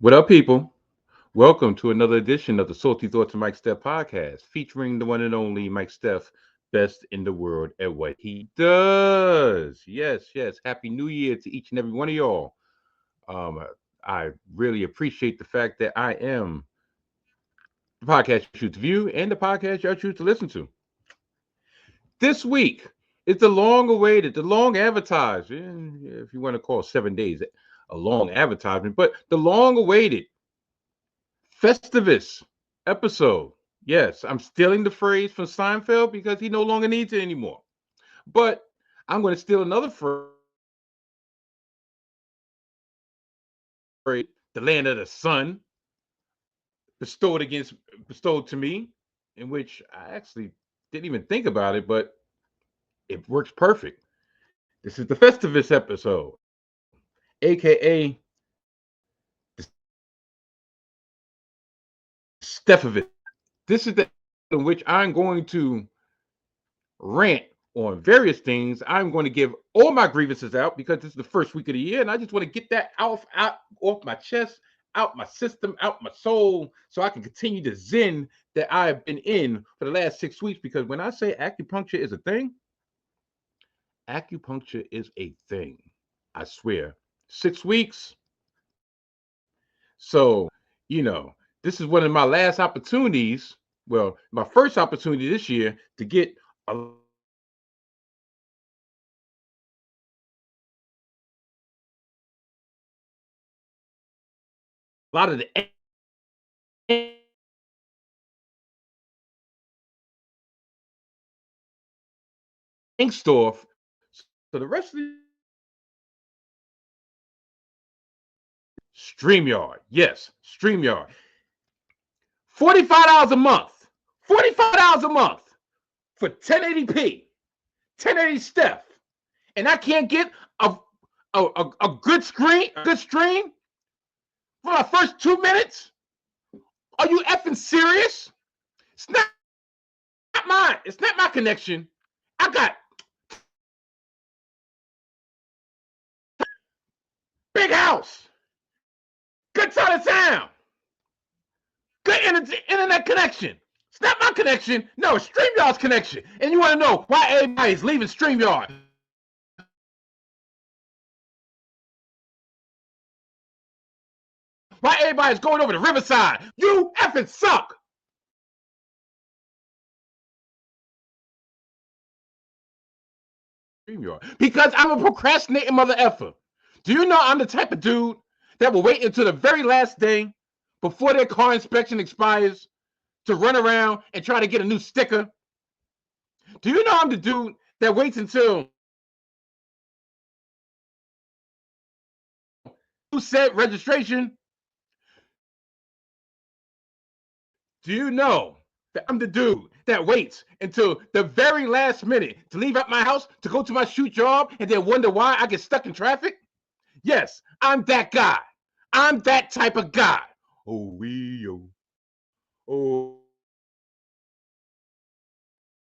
What up, people? Welcome to another edition of the Salty Thoughts of Mike Steph podcast, featuring the one and only Mike Steph, best in the world at what he does. Yes, yes. Happy New Year to each and every one of y'all. Um, I really appreciate the fact that I am the podcast you choose to view and the podcast y'all choose to listen to. This week is the long awaited, the long advertised, if you want to call 7 days a long advertisement, but the long awaited Festivus episode. Yes, I'm stealing the phrase from Seinfeld because he no longer needs it anymore. But I'm going to steal another phrase, the land of the sun, bestowed to me, in which I actually didn't even think about it, but it works perfect. This is the Festivus episode, aka Steph-ivus. This is the in which I'm going to rant on various things. I'm going to give all my grievances out because this is the first week of the year, and I just want to get that out off my chest, out my system, out my soul, so I can continue the zen that I've been in for the last 6 weeks. Because when I say acupuncture is a thing, acupuncture is a thing. I swear. 6 weeks. So, this is one of my last opportunities. Well, my first opportunity this year to get a lot of the angst off. So the rest of the StreamYard. Yes, StreamYard. $45 a month. $45 a month for 1080p, 1080 Steph. And I can't get a good stream for my first 2 minutes? Are you effing serious? It's not mine. It's not my connection. I got big house, good side of town, good internet connection. It's not my connection. No, it's StreamYard's connection. And you want to know why everybody is leaving StreamYard? Why everybody's going over to Riverside? You effing suck. Because I'm a procrastinating mother effer. Do you know I'm the type of dude that will wait until the very last day before their car inspection expires to run around and try to get a new sticker? Do you know I'm the dude that waits until you said registration? Do you know that I'm the dude that waits until the very last minute to leave out my house to go to my shoot job and then wonder why I get stuck in traffic? Yes, I'm that guy. I'm that type of guy. Oh, we, oh, oh,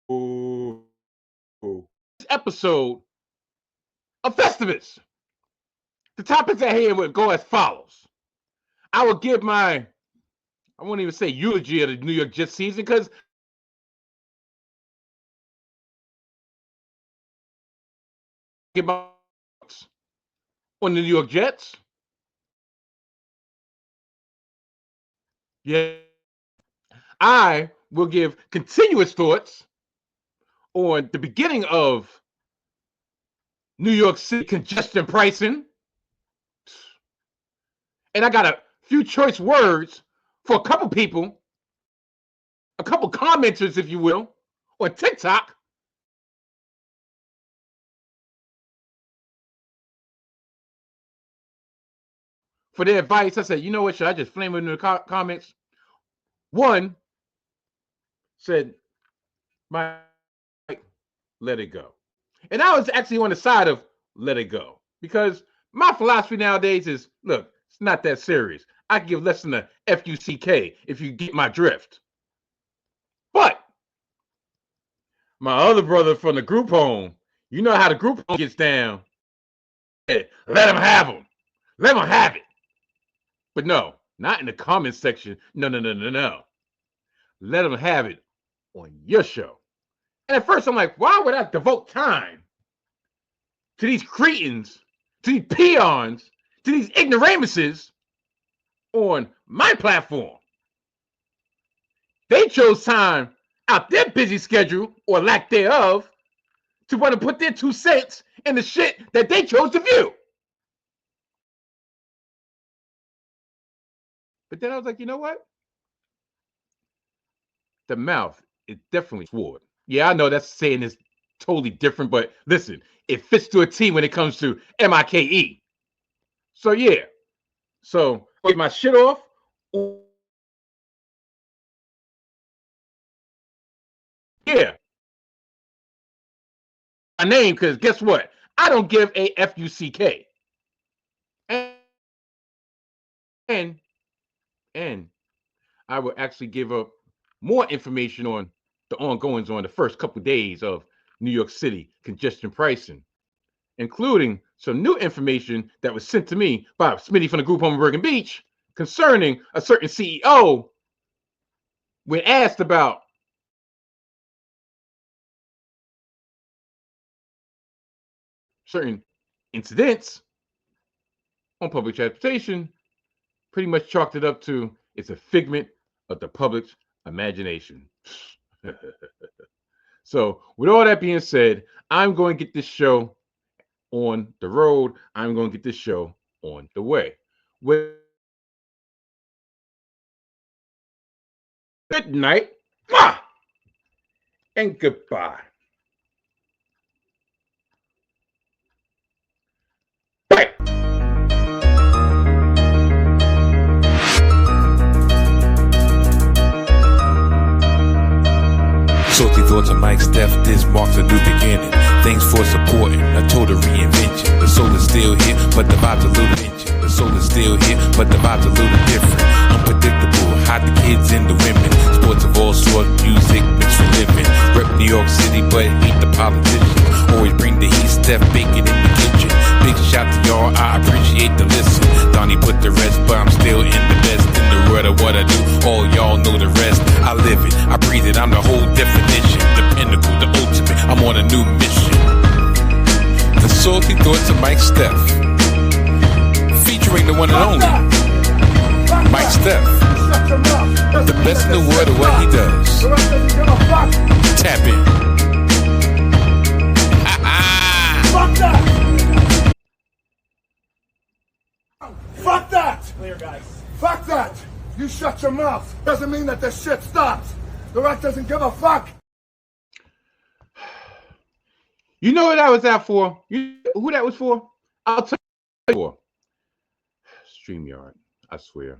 oh, oh. This episode of Festivus. The topics at hand would go as follows. I will give I won't even say eulogy of the New York Jets season because get my on the New York Jets. Yeah. I will give continuous thoughts on the beginning of New York City congestion pricing. And I got a few choice words for a couple people, a couple commenters, if you will, on TikTok. For their advice, I said, you know what? Should I just flame it in the comments? One said, Mike, let it go. And I was actually on the side of let it go because my philosophy nowadays is look, it's not that serious. I can give less than a FUCK if you get my drift. But my other brother from the group home, you know how the group home gets down. Let him have them. Let him have it. But no. Not in the comment section. No. Let them have it on your show. And at first I'm like, why would I devote time to these cretins, to these peons, to these ignoramuses on my platform? They chose time out their busy schedule, or lack thereof, to want to put their 2 cents in the shit that they chose to view. But then I was like, you know what? The mouth is definitely sword. Yeah, I know that's saying is totally different, but listen, it fits to a T when it comes to MIKE. So yeah. So get my shit off. Yeah. My name, because guess what? I don't give a FUCK. And I will actually give up more information on the ongoings on the first couple of days of New York City congestion pricing, including some new information that was sent to me by Smitty from the group home in Bergen Beach concerning a certain CEO when asked about certain incidents on public transportation, pretty much chalked it up to it's a figment of the public's imagination. So, with all that being said, I'm going to get this show on the road. I'm going to get this show on the way. Good night and goodbye. Bye. Salty thoughts of Mike Steph, this marks a new beginning. Thanks for supporting a total reinvention. The soul is still here, but the vibe's a little tension. The soul is still here, but the vibe's a little different. Unpredictable, hide the kids and the women. Sports of all sorts, music mixed for living. Rep New York City, but hate the politicians. Always bring the heat, Steph bacon in the kitchen. Big shout to y'all, I appreciate the listen. Donnie put the rest, but I'm still in the best. In the world of what I do, all y'all know the rest. I live it, I breathe it, I'm the whole definition. The pinnacle, the ultimate, I'm on a new mission. The salty thoughts of Mike Steph, featuring the one and only Mike Steph, the best in the world at what he does. Tap in. Fuck that! Fuck that! Clear, guys. Fuck that! You shut your mouth. Doesn't mean that this shit stops. The Rock doesn't give a fuck. You know what that was out for? You know who that was for? I'll tell you for. StreamYard. I swear.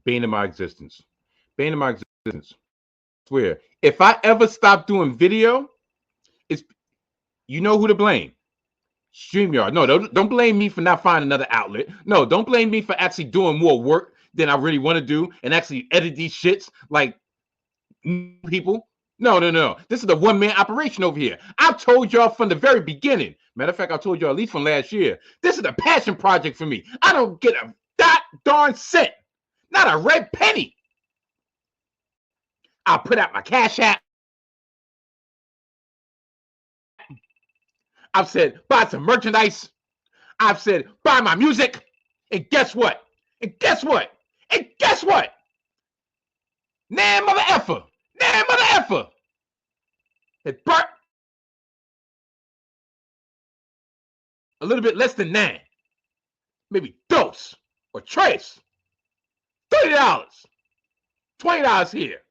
Bane of my existence. I swear. If I ever stop doing video, it's you know who to blame. StreamYard. No, don't blame me for not finding another outlet. No, don't blame me for actually doing more work than I really want to do and actually edit these shits like people. No. This is a one-man operation over here. I've told y'all from the very beginning. Matter of fact, I told y'all at least from last year. This is a passion project for me. I don't get a darn cent. Not a red penny. I'll put out my Cash App. I've said, buy some merchandise. I've said, buy my music. And guess what? Nah, mother effer. It burnt a little bit less than 9. Maybe dos or tres. $30. $20 here.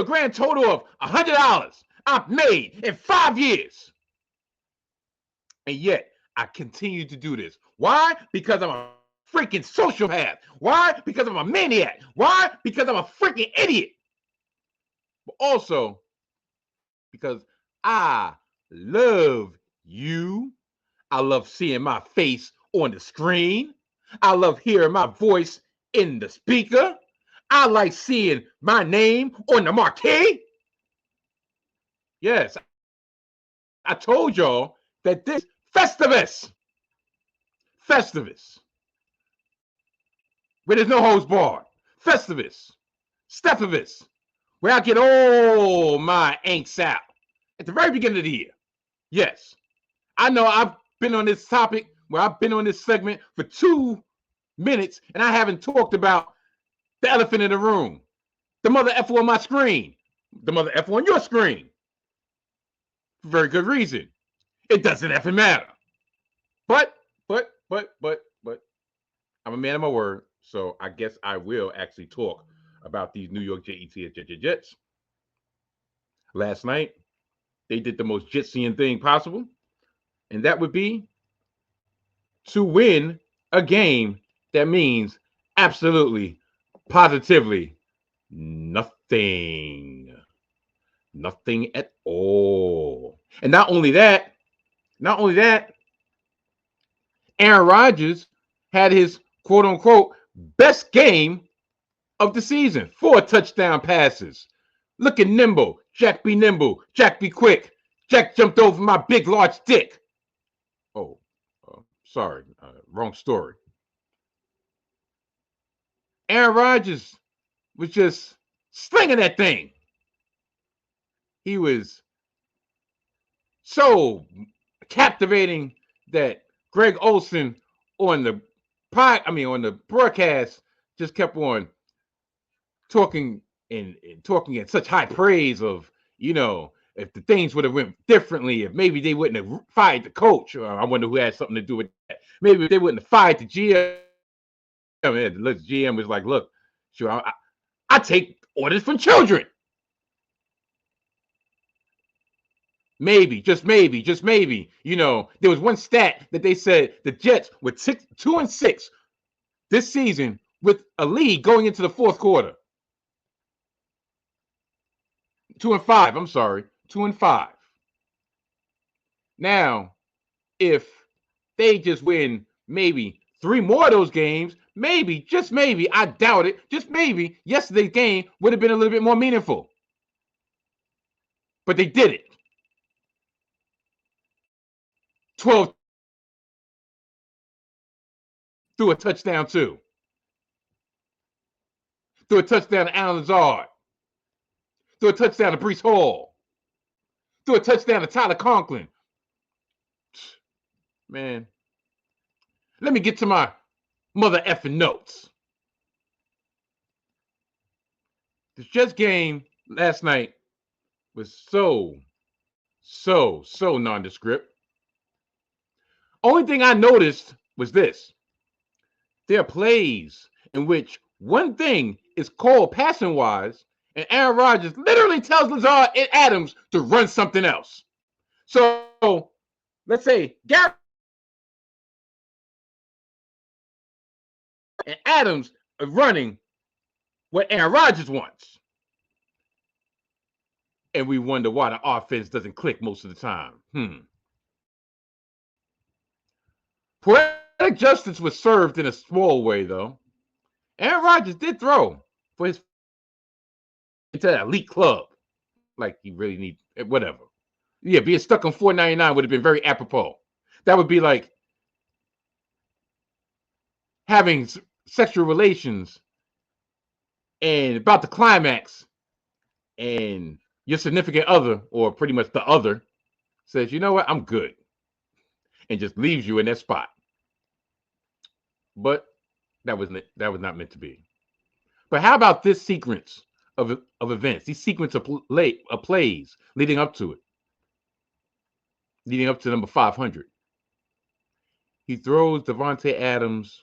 Grand total of $100 I've made in 5 years. And yet, I continue to do this. Why? Because I'm a freaking sociopath. Why? Because I'm a maniac. Why? Because I'm a freaking idiot. But also, because I love you. I love seeing my face on the screen. I love hearing my voice in the speaker. I like seeing my name on the marquee. Yes, I told y'all that this Festivus, where there's no holds barred. Festivus, Steph-ivus, where I get all my angst out at the very beginning of the year. Yes, I know I've been on this topic where I've been on this segment for 2 minutes and I haven't talked about the elephant in the room, the mother effer on my screen, the mother effer on your screen. For very good reason. It doesn't effing matter. But, I'm a man of my word, so I guess I will actually talk about these New York Jets. Last night, they did the most Jetsian thing possible, and that would be to win a game that means absolutely, positively nothing. Nothing at all. And not only that, Aaron Rodgers had his quote unquote best game of the season. 4 touchdown passes. Looking nimble. Jack be nimble. Jack be quick. Jack jumped over my big, large dick. Oh, sorry. Wrong story. Aaron Rodgers was just slinging that thing. He was so captivating that Greg Olsen on the broadcast just kept on talking and talking in such high praise of, if the things would have went differently, if maybe they wouldn't have fired the coach. I wonder who had something to do with that. Maybe if they wouldn't have fired the GM. The GM was like, look, sure, I take orders from children. Maybe, just maybe. There was one stat that they said the Jets were 2-6 this season with a lead going into the fourth quarter. 2-5. I'm sorry, 2-5. Now, if they just win maybe 3 more of those games, maybe, just maybe, I doubt it, just maybe, yesterday's game would have been a little bit more meaningful. But they did it. 12 threw a touchdown too. Threw a touchdown to Alan Lazard. Threw a touchdown to Breece Hall. Threw a touchdown to Tyler Conklin. Man, let me get to my mother effing notes. This Jets game last night was so nondescript. Only thing I noticed was this. There are plays in which one thing is called passing wise, and Aaron Rodgers literally tells Lazard and Adams to run something else. So let's say Garrett and Adams are running what Aaron Rodgers wants. And we wonder why the offense doesn't click most of the time. Poetic justice was served in a small way, though. Aaron Rodgers did throw for his into that elite club. Like he really needs whatever. Yeah, being stuck on $4.99 would have been very apropos. That would be like having sexual relations and about the climax, and your significant other, or pretty much the other, says, you know what, I'm good, and just leaves you in that spot. But that was not meant to be. But how about this sequence of events, these sequence of plays leading up to it, leading up to number 500? He throws Davante Adams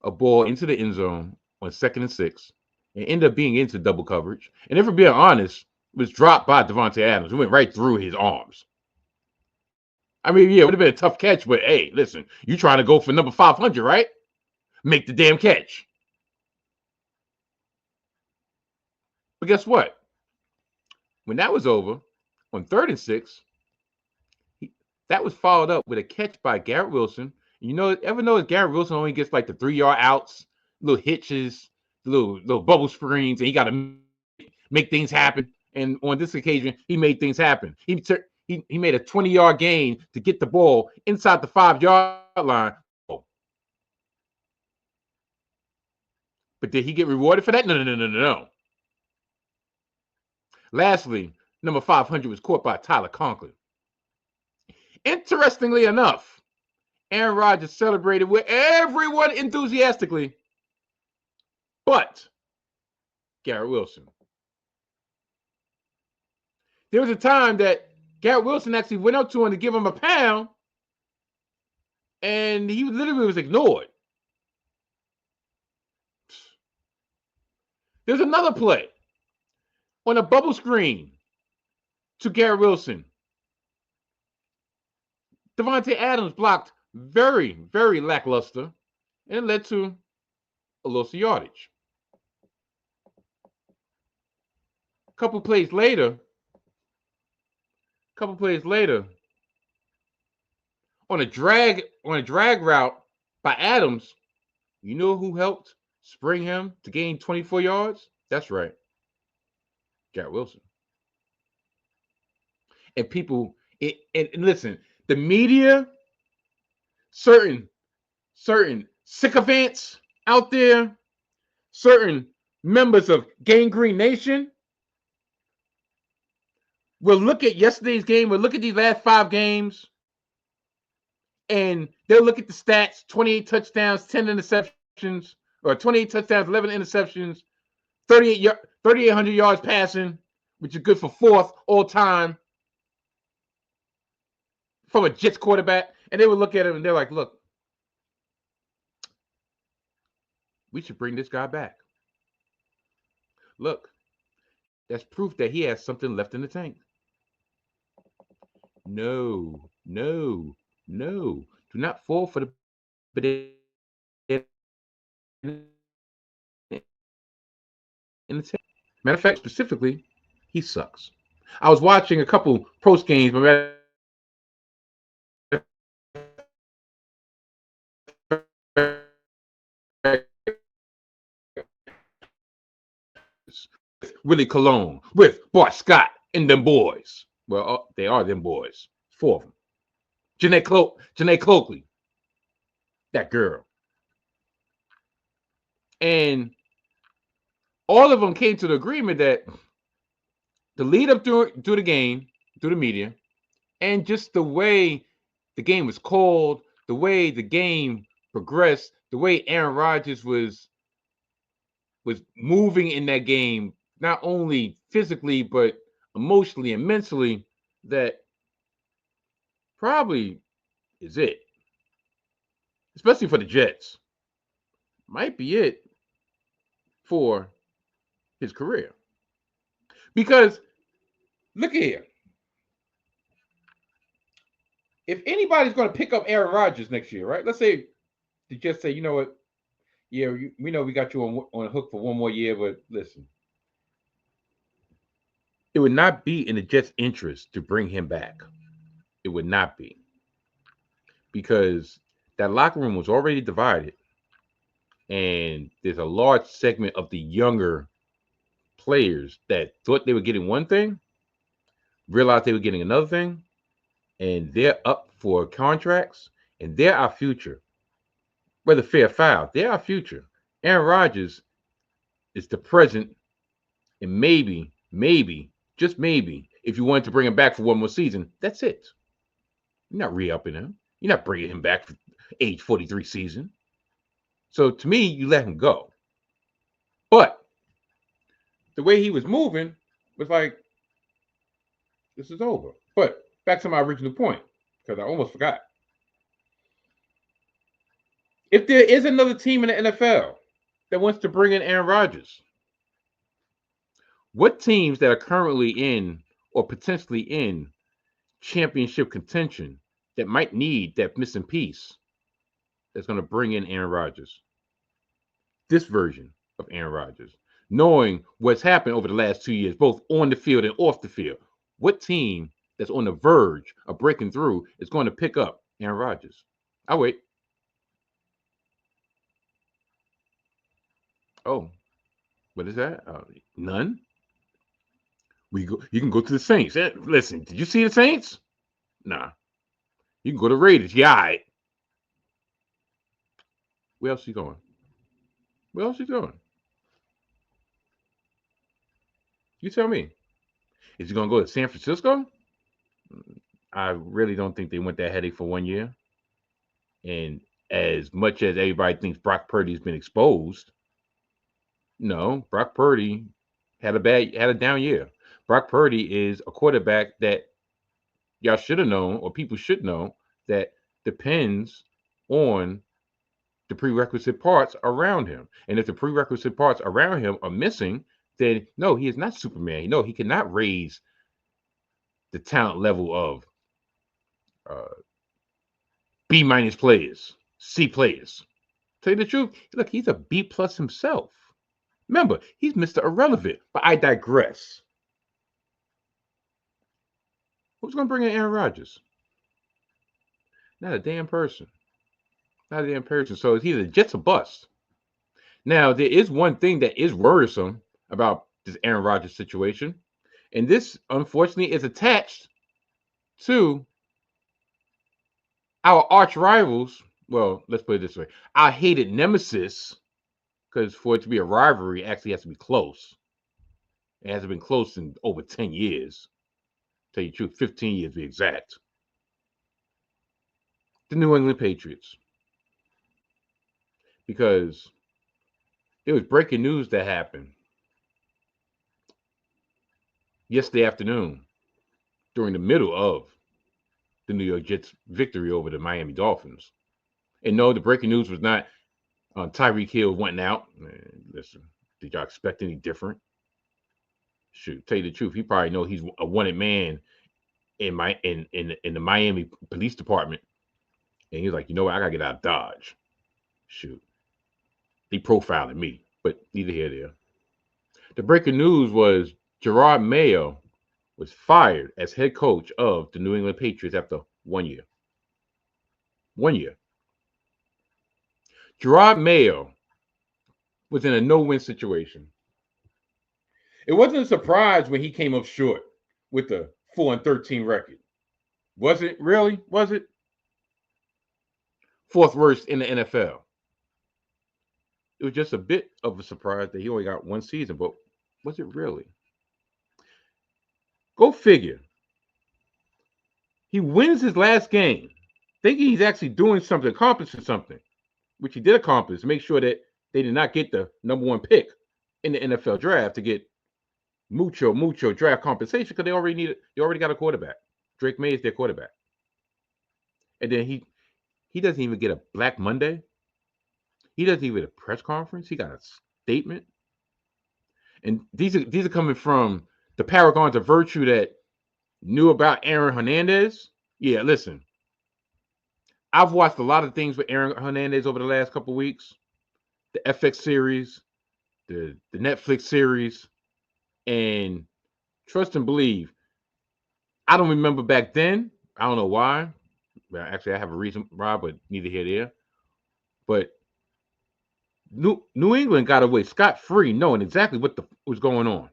a ball into the end zone on 2nd and 6, and ended up being into double coverage. And if we're being honest, it was dropped by Davante Adams. It went right through his arms. I mean, yeah, it would have been a tough catch, but hey, listen, you trying to go for number 500, right? Make the damn catch. But guess what? When that was over, on 3rd and 6, that was followed up with a catch by Garrett Wilson. Ever notice Garrett Wilson only gets like the 3-yard outs, little hitches, little bubble screens, and he got to make things happen. And on this occasion, he made things happen. He made a 20-yard gain to get the ball inside the 5-yard line. But did he get rewarded for that? No. Lastly, number 500 was caught by Tyler Conklin. Interestingly enough, Aaron Rodgers celebrated with everyone enthusiastically, but Garrett Wilson. There was a time that Garrett Wilson actually went up to him to give him a pound, and he literally was ignored. There's another play on a bubble screen to Garrett Wilson. Devontae Adams blocked very, very lackluster, and it led to a loss of yardage. A couple plays later, on a drag route by Adams, you know who helped spring him to gain 24 yards? That's right, Garrett Wilson. And people, and listen, the media, certain sycophants out there, certain members of Gang Green Nation will look at yesterday's game, will look at these last 5 games, and they'll look at the stats: 28 touchdowns, 10 interceptions, or 28 touchdowns, 11 interceptions, 3,800 yards passing, which is good for 4th all time from a Jets quarterback. And they would look at him and they're like, look, we should bring this guy back. Look, that's proof that he has something left in the tank. No. Do not fall for the matter of fact, specifically, he sucks. I was watching a couple post games, Willie Colon, with Bart Scott and them boys. Well, they are them boys. 4 of them. Janae Cloakley, that girl. And all of them came to the agreement that the lead up through the game, through the media, and just the way the game was called, the way the game progressed, the way Aaron Rodgers was moving in that game, not only physically, but emotionally and mentally, that probably is it. Especially for the Jets. Might be it for his career. Because, look here. If anybody's going to pick up Aaron Rodgers next year, right? Let's say the Jets say, you know what? Yeah, we know we got you on a hook for 1 more year, but listen. It would not be in the Jets' interest to bring him back. It would not be. Because that locker room was already divided. And there's a large segment of the younger players that thought they were getting one thing, realized they were getting another thing, and they're up for contracts, and they're our future. Whether fair or foul, they're our future. Aaron Rodgers is the present, and maybe, just maybe, if you wanted to bring him back for 1 more season, that's it. You're not re-upping him. You're not bringing him back for age 43 season. So to me, you let him go. But the way he was moving was like, this is over. But back to my original point, because I almost forgot. If there is another team in the NFL that wants to bring in Aaron Rodgers, what teams that are currently in or potentially in championship contention that might need that missing piece that's going to bring in Aaron Rodgers? This version of Aaron Rodgers, knowing what's happened over the last 2 years, both on the field and off the field, what team that's on the verge of breaking through is going to pick up Aaron Rodgers? I'll wait. Oh, what is that? None? You can go to the Saints. Listen, did you see the Saints? Nah. You can go to Raiders. Yeah, all right. Where else you going? You tell me. Is he going to go to San Francisco? I really don't think they want that headache for 1 year. And as much as everybody thinks Brock Purdy's been exposed, no, Brock Purdy had a down year. Brock Purdy is a quarterback that y'all should have known, or people should know, that depends on the prerequisite parts around him. And if the prerequisite parts around him are missing, then no, he is not Superman. No, he cannot raise the talent level of B minus players, C players. Tell you the truth, look, he's a B plus himself. Remember, he's Mr. Irrelevant. But I digress. Who's going to bring in Aaron Rodgers? Not a damn person. Not a damn person. So it's either Jets or bust. Now, there is one thing that is worrisome about this Aaron Rodgers situation. And this, unfortunately, is attached to our arch rivals. Well, let's put it this way. Our hated nemesis, because for it to be a rivalry, it actually has to be close. It hasn't been close in over 10 years. Tell you the truth, 15 years to be exact. The New England Patriots. Because there was breaking news that happened yesterday afternoon during the middle of the New York Jets' victory over the Miami Dolphins. And no, the breaking news was not Tyreek Hill went out. Listen, did y'all expect any different? Shoot, tell you the truth, he probably know he's a wanted man in the Miami Police Department, and he's like, you know what, I gotta get out of Dodge. Shoot, he profiling me, but neither here nor there. The breaking news was Gerard Mayo was fired as head coach of the New England Patriots after 1 year. 1 year. Gerard Mayo was in a no-win situation. It wasn't a surprise when he came up short with the 4-13 record. Was it really? Was it? Fourth worst in the NFL. It was just a bit of a surprise that he only got one season, but was it really? Go figure. He wins his last game, thinking he's actually doing something, accomplishing something, which he did accomplish. Make sure that they did not get the number one pick in the NFL draft to get mucho draft compensation because they already got a quarterback. Drake May is their quarterback. And then he doesn't even get a Black Monday. He doesn't even get a press conference. He got a statement. And these are coming from the paragons of virtue that knew about Aaron Hernandez. Yeah, listen. I've watched a lot of things with Aaron Hernandez over the last couple of weeks. The FX series, the Netflix series, and trust and believe, I don't remember back then. I don't know why. Well, actually, I have a reason why, but neither here nor there. But New England got away scot-free knowing exactly what was going on.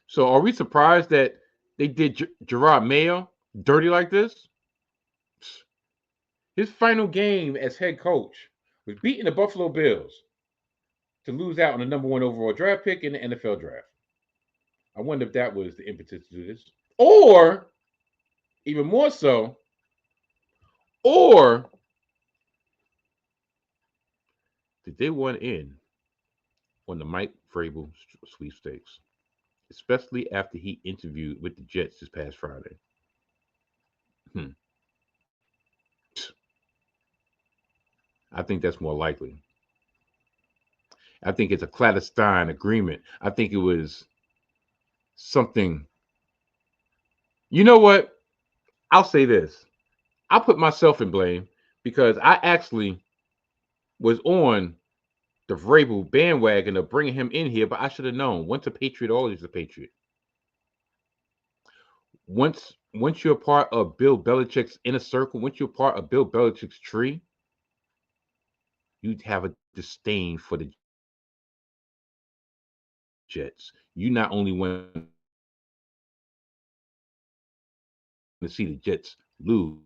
So are we surprised that they did Gerard Mayo dirty like this? His final game as head coach was beating the Buffalo Bills to lose out on the number one overall draft pick in the NFL draft. I wonder if that was the impetus to do this. Or, even more so, or did they want in on the Mike Vrabel sweepstakes, especially after he interviewed with the Jets this past Friday? I think that's more likely. I think it's a clandestine agreement. I think it was something. You know what? I'll say this. I'll put myself in blame because I actually was on the Vrabel bandwagon of bringing him in here, but I should have known. Once a Patriot, always a Patriot. Once you're part of Bill Belichick's inner circle, once you're part of Bill Belichick's tree, you'd have a disdain for the Jets. You not only want to see the Jets lose,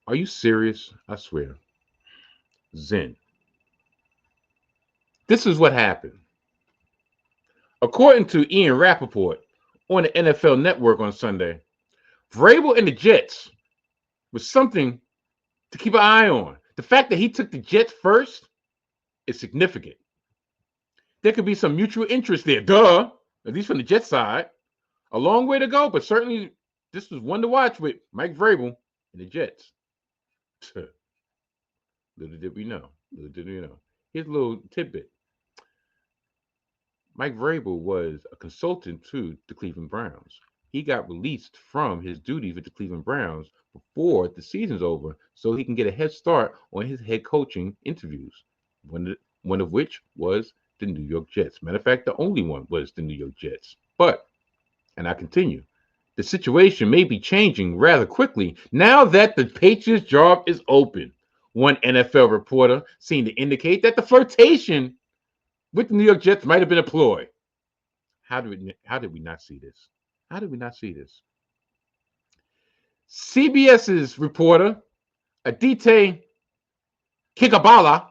Are you serious? I swear. Zen. This is what happened. According to Ian Rappaport on the NFL Network on Sunday, Vrabel and the Jets was something to keep an eye on. The fact that he took the Jets first is significant. There could be some mutual interest there. Duh. At least from the Jets side. A long way to go, but certainly this was one to watch with Mike Vrabel and the Jets. Little did we know. Little did we know. Here's a little tidbit. Mike Vrabel was a consultant to the Cleveland Browns. He got released from his duties with the Cleveland Browns before the season's over so he can get a head start on his head coaching interviews, one of which was the New York Jets. Matter of fact, the only one was the New York Jets. But, and I continue, the situation may be changing rather quickly now that the Patriots' job is open. One NFL reporter seemed to indicate that the flirtation with the New York Jets might have been a ploy. How did we not see this? How did we not see this? CBS's reporter, Adite Kikabala,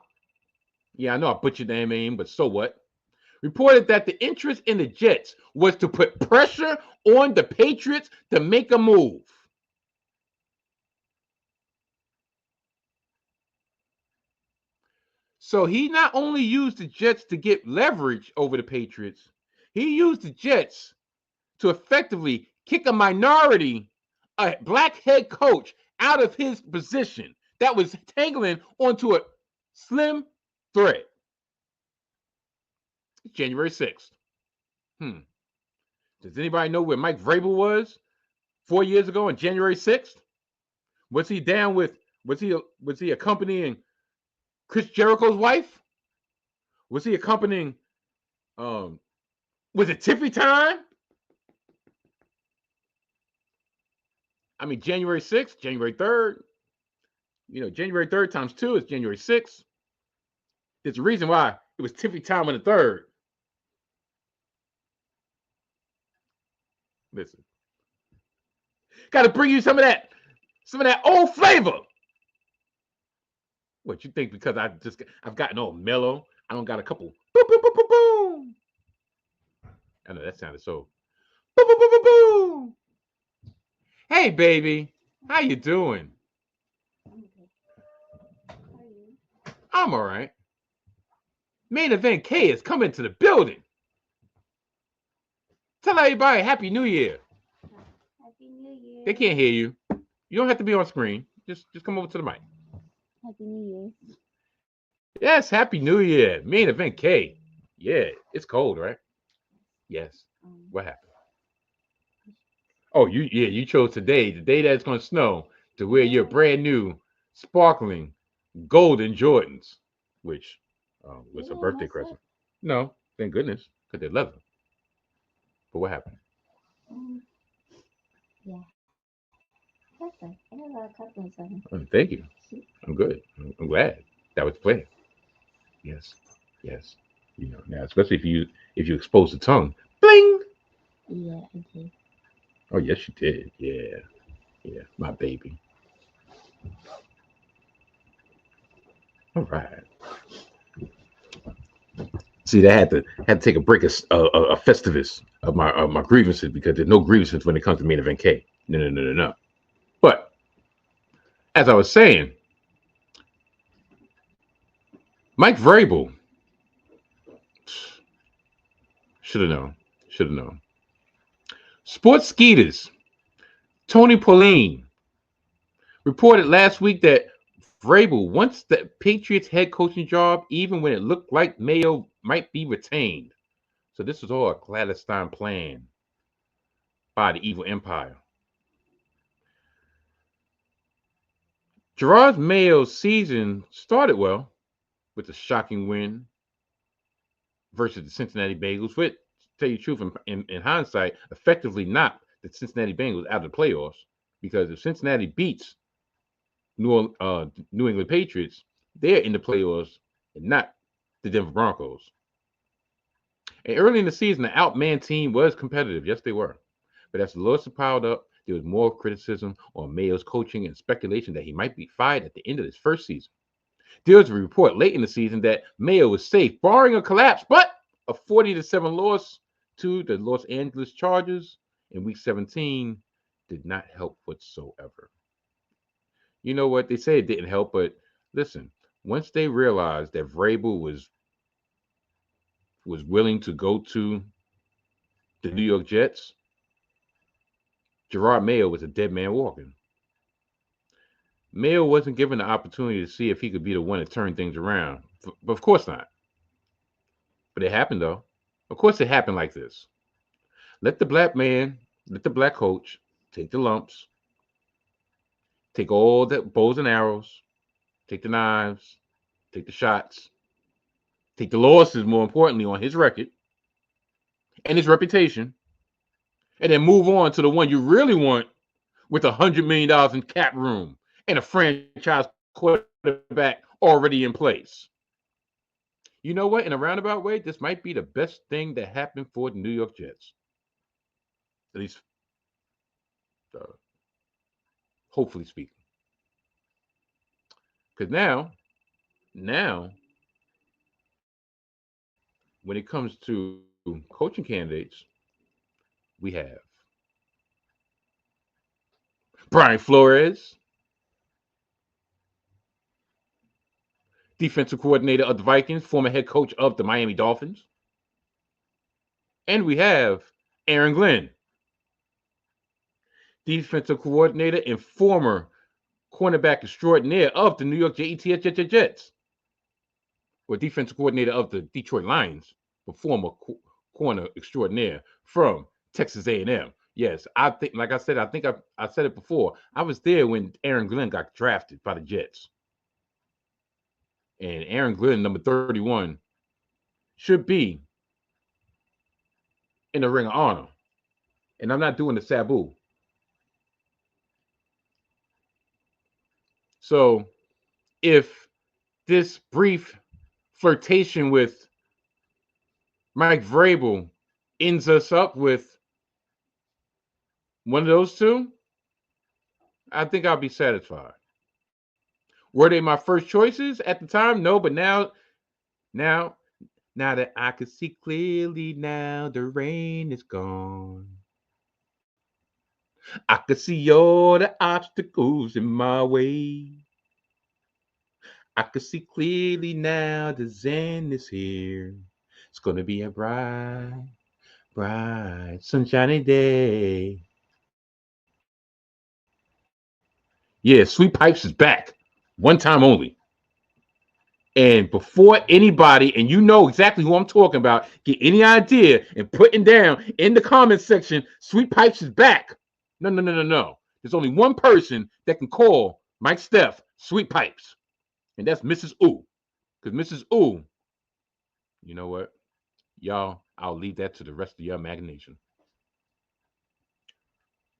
yeah, I know I butchered the name, but so what, reported that the interest in the Jets was to put pressure on the Patriots to make a move. So he not only used the Jets to get leverage over the Patriots, he used the Jets to effectively kick a black head coach out of his position that was tangling onto a slim thread. It's January 6th. Does anybody know where Mike Vrabel was 4 years ago on January 6th? Was he down with, was he accompanying Chris Jericho's wife? Was he accompanying, was it Tiffy time? I mean, January 6th, January 3rd. January 3rd times 2 is January 6th. There's a reason why it was Tiffy time on the 3rd. Listen. Got to bring you some of that old flavor. What you think? Because I've gotten all mellow. I don't got a couple. Boom, boom, boom, boom, boom. I know that sounded so. Boom, boom, boom, boom, boom. Hey, baby, how you doing? I'm all right. Main Event K is coming to the building. Tell everybody Happy New Year. Happy New Year. They can't hear you. You don't have to be on screen. Just come over to the mic. Happy New Year. Yes, Happy New Year. Main Event K. Yeah, it's cold, right? Yes. What happened? Oh, you chose today, the day that's going to snow, to wear your brand new, sparkling, golden Jordans, which was a birthday present. No, thank goodness, because they're leather. But what happened? Yeah. Perfect. I have a couple of them. Thank you. I'm good. I'm glad. That was the plan. Yes. Now, especially if you expose the tongue. Bling! Yeah, I did. Oh, yes, you did. Yeah, my baby. All right. See, I had to take a break of Festivus of my grievances, because there's no grievances when it comes to Main Event K. No. But as I was saying, Mike Vrabel should have known. Sports Skeeters Tony Pauline reported last week that Vrabel wants the Patriots head coaching job even when it looked like Mayo might be retained. So this was all a clandestine plan by the evil empire. Gerard Mayo's season started well with a shocking win versus the Cincinnati Bengals, which, to tell you the truth, in hindsight, effectively knocked the Cincinnati Bengals out of the playoffs, because if Cincinnati beats New England Patriots, they're in the playoffs and not the Denver Broncos. And early in the season, the outman team was competitive. Yes, they were. But as the losses piled up, There was more criticism on Mayo's coaching and speculation that he might be fired at the end of his first season. There was a report late in the season that Mayo was safe, barring a collapse, but a 40-7 loss to the Los Angeles Chargers in Week 17 did not help whatsoever. You know what? They say it didn't help, but listen, once they realized that Vrabel was willing to go to the New York Jets, Gerard Mayo was a dead man walking. Mayo wasn't given the opportunity to see if he could be the one to turn things around. But of course not. But it happened though. Of course it happened like this. Let the black man, let the black coach take the lumps, take all the bows and arrows, take the knives, take the shots, take the losses, more importantly, on his record and his reputation, and then move on to the one you really want with $100 million in cap room and a franchise quarterback already in place. You know what? In a roundabout way, this might be the best thing that happened for the New York Jets. At least, hopefully speaking. Because now, when it comes to coaching candidates, we have Brian Flores, defensive coordinator of the Vikings, former head coach of the Miami Dolphins. And we have Aaron Glenn, defensive coordinator and former cornerback extraordinaire of the New York Jets, or defensive coordinator of the Detroit Lions, but former corner extraordinaire from Texas A&M. Yes, I think, like I said, I said it before. I was there when Aaron Glenn got drafted by the Jets. And Aaron Glenn, number 31, should be in the Ring of Honor. And I'm not doing the Sabu. So if this brief flirtation with Mike Vrabel ends us up with one of those two, I think I'll be satisfied. Were they my first choices at the time? No, but now that I can see clearly, now the rain is gone. I can see all the obstacles in my way. I can see clearly now the Zen is here. It's going to be a bright, bright, sunshiny day. Yeah, Sweet Pipes is back. One time only. And before anybody, and you know exactly who I'm talking about, get any idea and putting down in the comments section, Sweet Pipes is back. No. There's only one person that can call Mike Steph Sweet Pipes. And that's Mrs. Ooh. Because Mrs. Ooh, you know what? Y'all, I'll leave that to the rest of your imagination.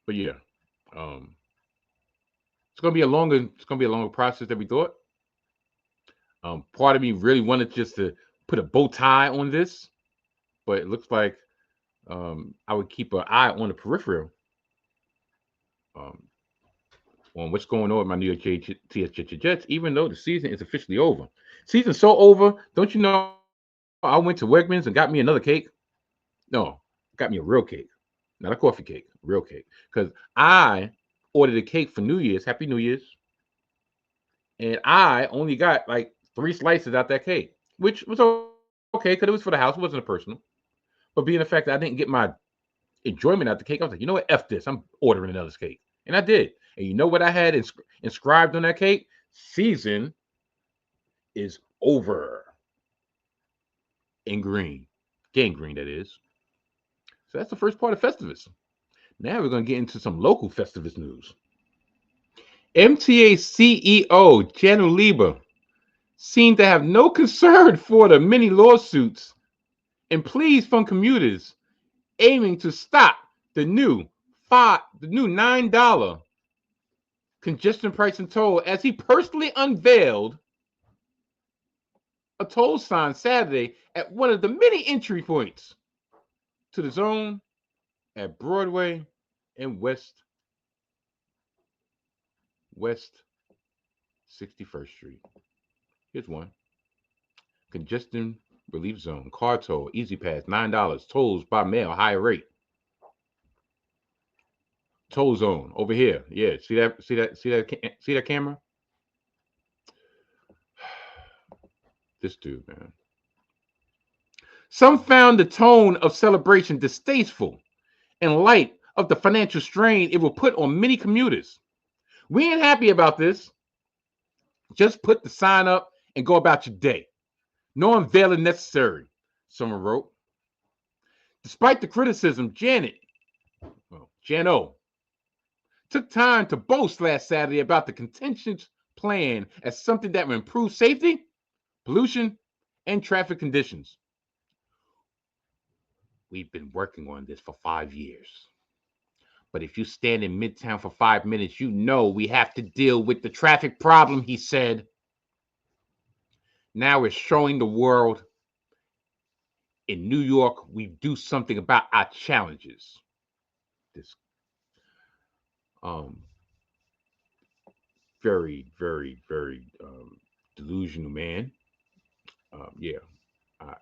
But yeah, it's gonna be a longer process than we thought. Part of me really wanted just to put a bow tie on this, but it looks like I would keep an eye on the peripheral on what's going on with my New York Jets, even though the season is officially over. Season's so over, don't you know? I went to Wegmans and got me another cake. No, got me a real cake, not a coffee cake, a real cake, because I ordered a cake for New Year's. Happy New Year's. And I only got like 3 slices out that cake, which was okay because it was for the house. It wasn't a personal. But being the fact that I didn't get my enjoyment out the cake, I was like, you know what? F this. I'm ordering another cake. And I did. And you know what I had inscribed on that cake? Season is over. In green. Gangrene, that is. So that's the first part of Festivus. Now we're going to get into some local Festivus news. MTA CEO Jenna Lieber seemed to have no concern for the many lawsuits and pleas from commuters aiming to stop the new $9 congestion pricing toll, as he personally unveiled a toll sign Saturday at one of the many entry points to the zone at Broadway and West West 61st Street. Here's one. Congestion relief zone. Car toll. Easy pass. $9. Tolls by mail. Higher rate. Toll zone over here. Yeah. See that camera? This dude, man. Some found the tone of celebration distasteful in light of the financial strain it will put on many commuters. We ain't happy about this. Just put the sign up and go about your day. No unveiling necessary, someone wrote. Despite the criticism, Jano, took time to boast last Saturday about the contentious plan as something that would improve safety, pollution, and traffic conditions. We've been working on this for 5 years. But if you stand in Midtown for 5 minutes, you know we have to deal with the traffic problem, he said. Now we're showing the world in New York we do something about our challenges. This very, very, very delusional man.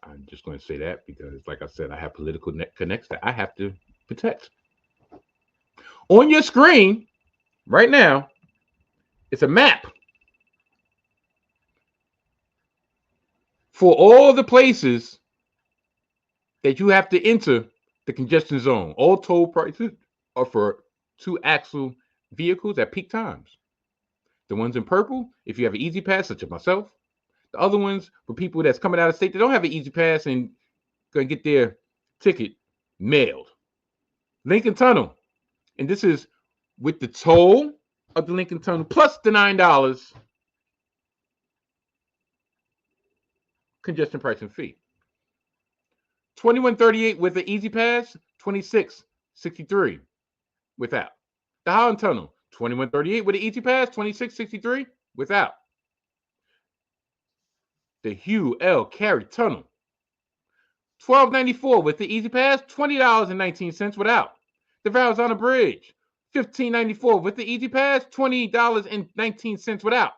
I'm just going to say that because, like I said, I have political connects that I have to protect. On your screen right now, it's a map for all the places that you have to enter the congestion zone. All toll prices are for 2-axle vehicles at peak times. The ones in purple, if you have an easy pass, such as myself. The other ones for people that's coming out of state that don't have an easy pass and going to get their ticket mailed. Lincoln Tunnel, and this is with the toll of the Lincoln Tunnel plus the $9 congestion pricing fee. 2138 with the easy pass, 2663 without. The Holland Tunnel, 2138 with the easy pass, 2663 without. The Hugh L. Carey Tunnel, $12.94 with the easy pass, $20.19 without. The Verrazano Bridge, $15.94 with the easy pass, $20.19 without.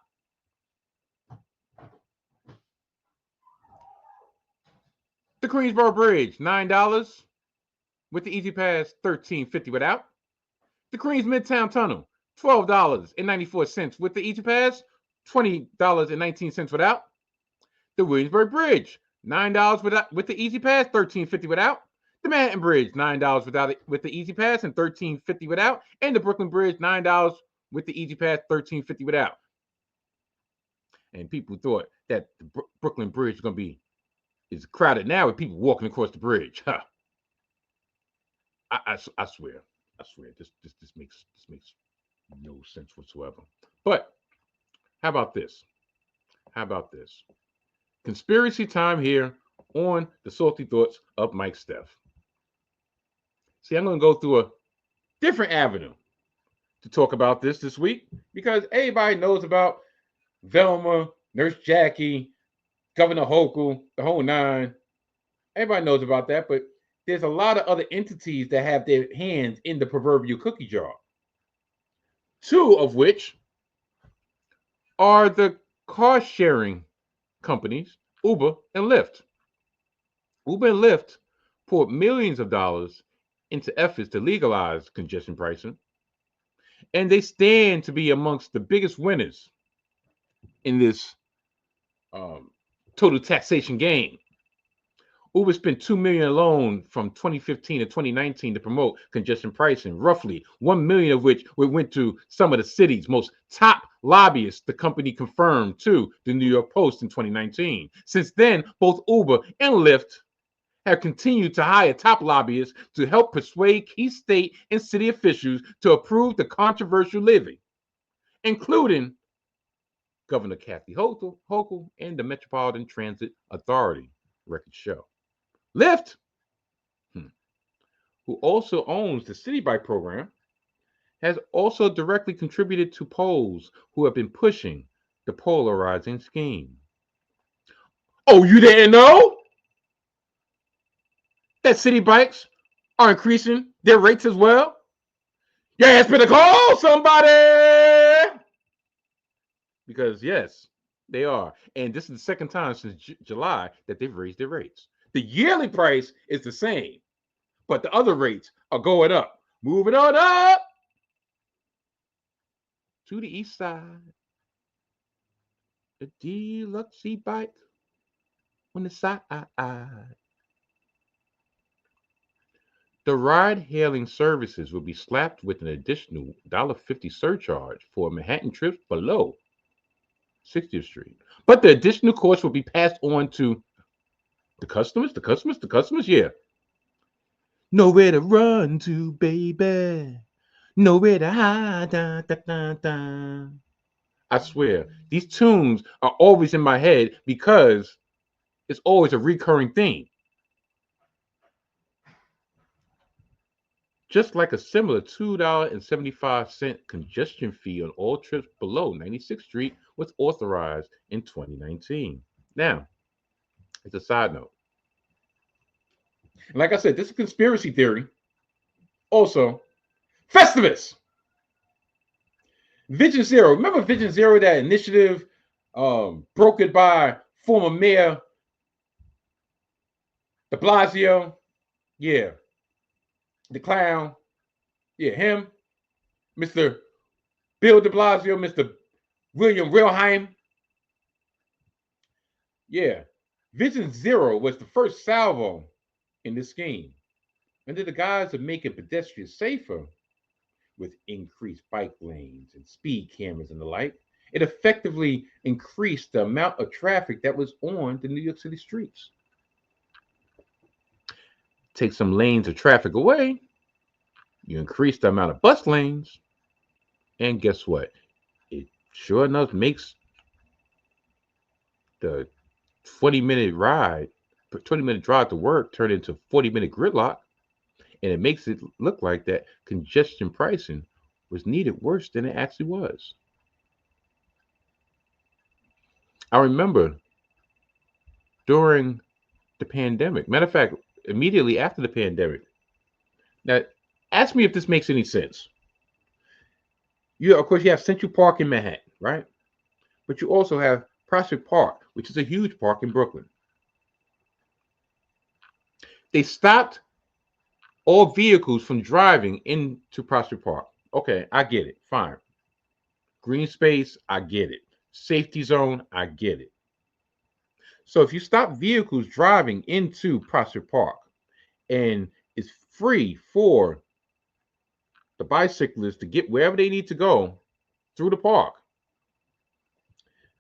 The Queensboro Bridge, $9 with the easy pass, $13.50 without. The Queens Midtown Tunnel, $12.94 with the easy pass, $20.19 without. The Williamsburg Bridge, $9 with the easy pass, $13.50 without. The Manhattan Bridge, $9 with the easy pass and $13.50 without. And the Brooklyn Bridge, $9 with the easy pass, $13.50 without. And people thought that the Brooklyn Bridge is crowded now with people walking across the bridge. Huh. I swear, this makes no sense whatsoever. But how about this? Conspiracy time here on the Salty Thoughts of Mike Steph. See, I'm going to go through a different avenue to talk about this week because everybody knows about Velma, Nurse Jackie, Governor Hochul, the whole nine. Everybody knows about that, but there's a lot of other entities that have their hands in the proverbial cookie jar. Two of which are the car-sharing companies, Uber and Lyft. Uber and Lyft poured millions of dollars into efforts to legalize congestion pricing, and they stand to be amongst the biggest winners in this total taxation game. Uber spent $2 million alone from 2015 to 2019 to promote congestion pricing, roughly $1 million of which went to some of the city's most top lobbyists, the company confirmed to the New York Post in 2019. Since then, both Uber and Lyft have continued to hire top lobbyists to help persuade key state and city officials to approve the controversial levy, including Governor Kathy Hochul and the Metropolitan Transit Authority, records show. Lyft, who also owns the City Bike program, has also directly contributed to polls who have been pushing the polarizing scheme. Oh, you didn't know that city bikes are increasing their rates as well? Yeah, it's been a call, somebody! Because yes, they are. And this is the second time since July that they've raised their rates. The yearly price is the same, but the other rates are going up. Moving on up to the east side. The deluxe bike on the side. The ride-hailing services will be slapped with an additional $1.50 surcharge for Manhattan trips below 60th Street. But the additional cost will be passed on to the customers. The customers, yeah. Nowhere to run to, baby. Nowhere to hide. Da, da, da, da. I swear, these tunes are always in my head because it's always a recurring theme. Just like a similar $2.75 congestion fee on all trips below 96th Street was authorized in 2019. Now, it's a side note. And like I said, this is a conspiracy theory. Also, Festivus. Vision Zero. Remember Vision Zero, that initiative brokered by former Mayor de Blasio? Yeah. The clown. Yeah, him. Mr. Bill de Blasio, Mr. William Wilhelm. Yeah. Vision Zero was the first salvo in this scheme. Under the guise of making pedestrians safer with increased bike lanes and speed cameras and the like, it effectively increased the amount of traffic that was on the New York City streets. Take some lanes of traffic away, you increase the amount of bus lanes, and guess what? It sure enough makes the 20-minute ride, 20-minute drive to work turn into 40-minute gridlock, and it makes it look like that congestion pricing was needed worse than it actually was. I remember during the pandemic, matter of fact, immediately after the pandemic. Now, ask me if this makes any sense. Of course, you have Central Park in Manhattan, right? But you also have Prospect Park, which is a huge park in Brooklyn. They stopped all vehicles from driving into Prospect Park. Okay, I get it. Fine. Green space, I get it. Safety zone, I get it. So if you stop vehicles driving into Prospect Park and it's free for the bicyclists to get wherever they need to go through the park,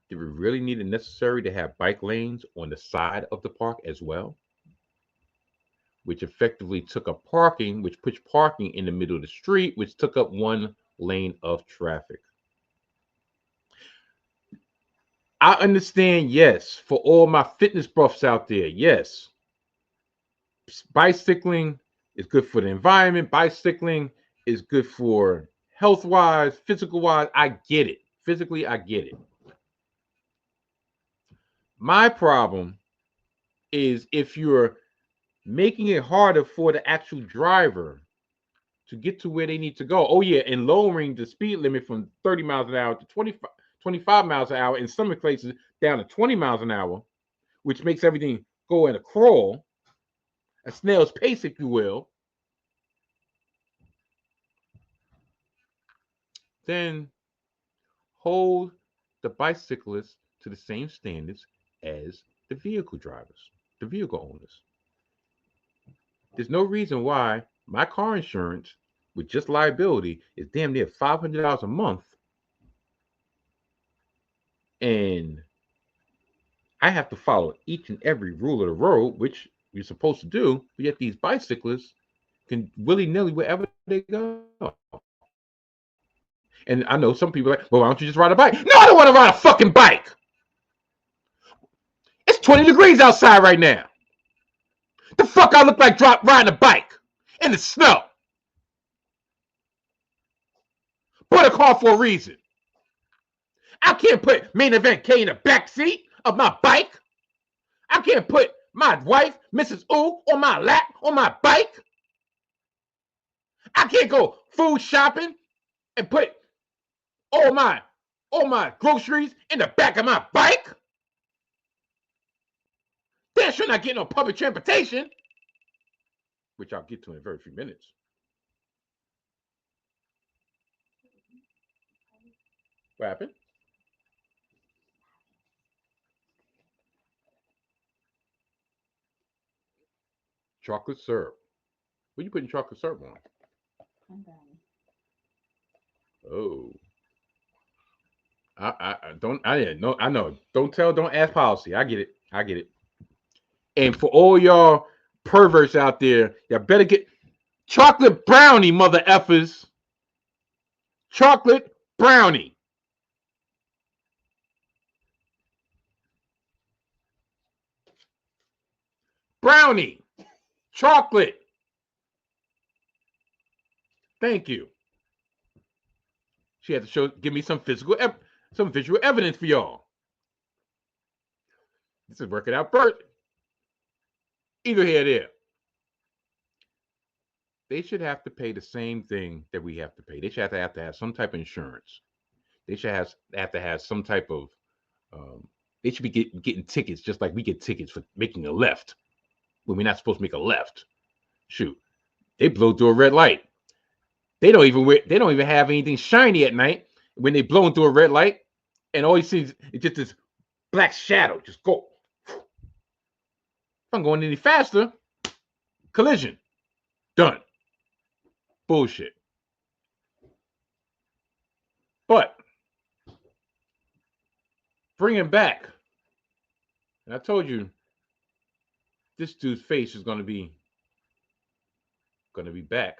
do we really need it necessary to have bike lanes on the side of the park as well? Which effectively took up parking, which pushed parking in the middle of the street, which took up one lane of traffic. I understand, yes, for all my fitness buffs out there, yes, bicycling is good for the environment. Bicycling is good for health-wise, physical-wise. I get it. Physically, I get it. My problem is if you're making it harder for the actual driver to get to where they need to go. Oh, yeah, and lowering the speed limit from 30 miles an hour to 25 miles an hour, in some places down to 20 miles an hour, which makes everything go at a crawl, a snail's pace, if you will. Then hold the bicyclists to the same standards as the vehicle drivers, the vehicle owners. There's no reason why my car insurance with just liability is damn near $500 a month, and I have to follow each and every rule of the road, which you're supposed to do, but yet these bicyclists can willy-nilly wherever they go. And I know some people are like, well, why don't you just ride a bike? No, I don't want to ride a fucking bike. It's 20 degrees outside right now. The fuck I look like riding a bike in the snow? Bought a car for a reason. I can't put main event K in the back seat of my bike. I can't put my wife, Mrs. Ooh, on my lap on my bike. I can't go food shopping and put all all my groceries in the back of my bike? Damn sure not getting on public transportation, which I'll get to in a very few minutes. What happened? Chocolate syrup. What are you putting chocolate syrup on? Oh. I didn't know. I know. Don't tell, don't ask policy. I get it. I get it. And for all y'all perverts out there, y'all better get chocolate brownie, mother effers. Chocolate brownie. Brownie. Chocolate. Thank you. She had to give me some some visual evidence for y'all. This is working out first. Either here or there. They should have to pay the same thing that we have to pay. They should have to have some type of insurance. They should have to have some type of. They should be getting tickets just like we get tickets for making a left when we're not supposed to make a left. Shoot, they blow through a red light. They don't even have anything shiny at night when they blow through a red light, and all you see is just this black shadow. Just go. If I'm going any faster, collision. Done. Bullshit. But bringing back, and I told you this dude's face is going to be back.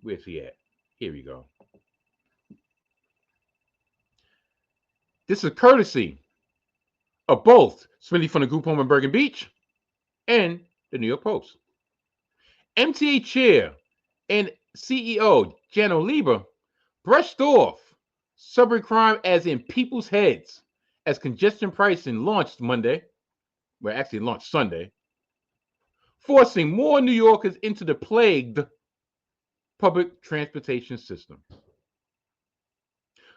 Where's he at? Here we go. This is courtesy of both Smitty from the group home in Bergen Beach and the New York Post. MTA chair and CEO Jano Lieber brushed off subway crime as in people's heads as congestion pricing launched Monday, well, actually launched Sunday, forcing more New Yorkers into the plagued public transportation system.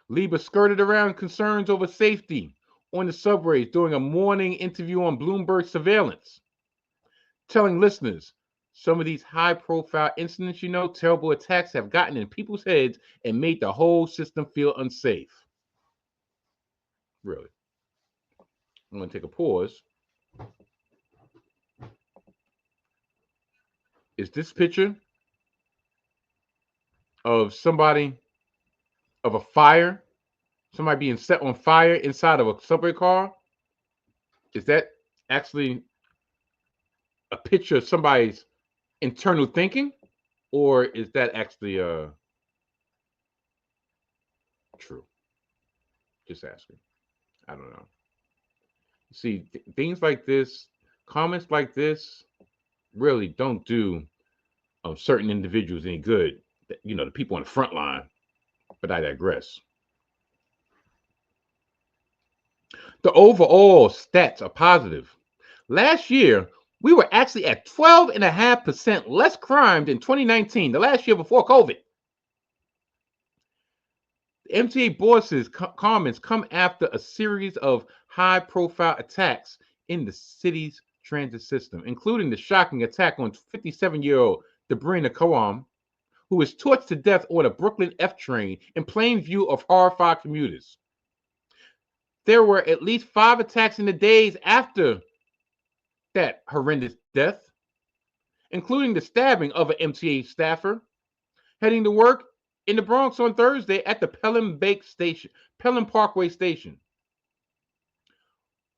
Lieber skirted around concerns over safety on the subways during a morning interview on Bloomberg Surveillance, telling listeners some of these high-profile incidents, terrible attacks have gotten in people's heads and made the whole system feel unsafe. Really. I'm going to take a pause. Is this picture of a fire, somebody being set on fire inside of a subway car? Is that actually a picture of somebody's internal thinking, or is that actually true? Just asking. I don't know. See, things like this, comments like this, really don't do certain individuals any good. The people on the front line. But I digress. The overall stats are positive. Last year, we were actually at 12.5% less crime than 2019, the last year before COVID. The MTA boss's comments come after a series of high-profile attacks in the city's transit system, including the shocking attack on 57-year-old Debrina Kawam, who was torched to death on a Brooklyn F train in plain view of horrified commuters. There were at least 5 attacks in the days after that horrendous death, including the stabbing of an MTA staffer heading to work in the Bronx on Thursday at the Pelham Parkway station.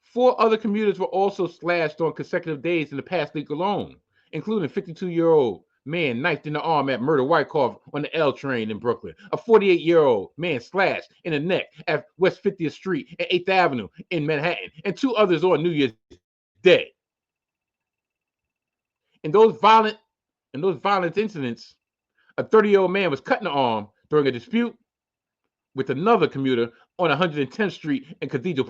4 other commuters were also slashed on consecutive days in the past week alone, including a 52-year-old man knifed in the arm at Murder Wyckoff on the L train in Brooklyn, a 48-year-old man slashed in the neck at West 50th Street and 8th Avenue in Manhattan, and 2 others on New Year's Day. In those violent incidents, a 30-year-old man was cut in the arm during a dispute with another commuter on 110th Street and Cathedral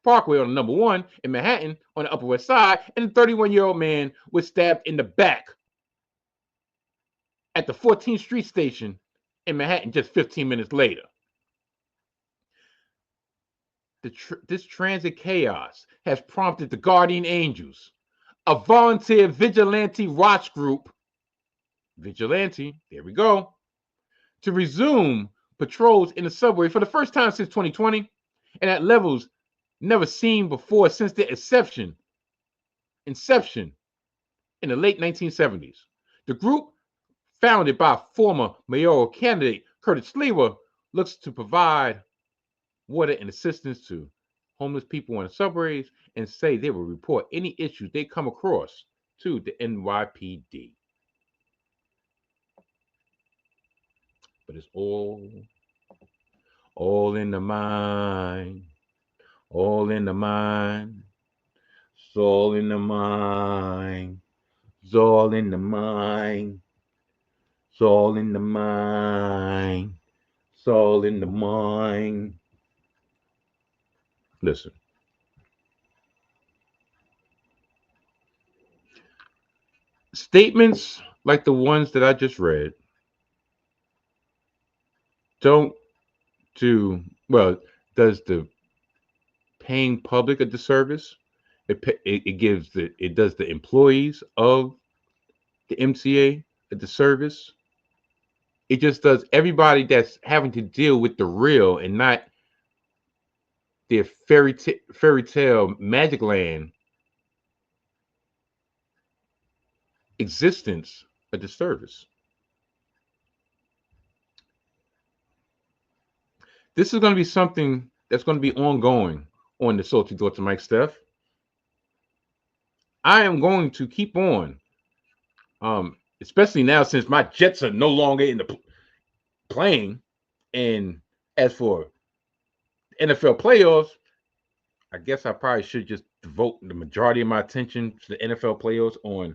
Parkway on the number 1 in Manhattan on the Upper West Side, and a 31-year-old man was stabbed in the back at the 14th Street station in Manhattan just 15 minutes later. This transit chaos has prompted the guardian angels, a volunteer vigilante watch group, vigilante, there we go, to resume patrols in the subway for the first time since 2020 and at levels never seen before since their inception in the late 1970s. The group, founded by former mayoral candidate Curtis Slewa, looks to provide water and assistance to homeless people on the subways and say they will report any issues they come across to the NYPD. But it's all in the mind, all in the mind, it's all in the mind, it's all in the mind, it's all in the mind, it's all in the mind. Listen. Statements like the ones that I just read don't do well, does the paying public a disservice. It does the employees of the MTA a disservice. It just does everybody that's having to deal with the real and not their fairy tale magic land existence a disservice. This is going to be something that's going to be ongoing on the Salty Thoughts of Mike Steph. I am going to keep on, especially now since my Jets are no longer in the playing. And as for NFL playoffs, I guess I probably should just devote the majority of my attention to the NFL playoffs on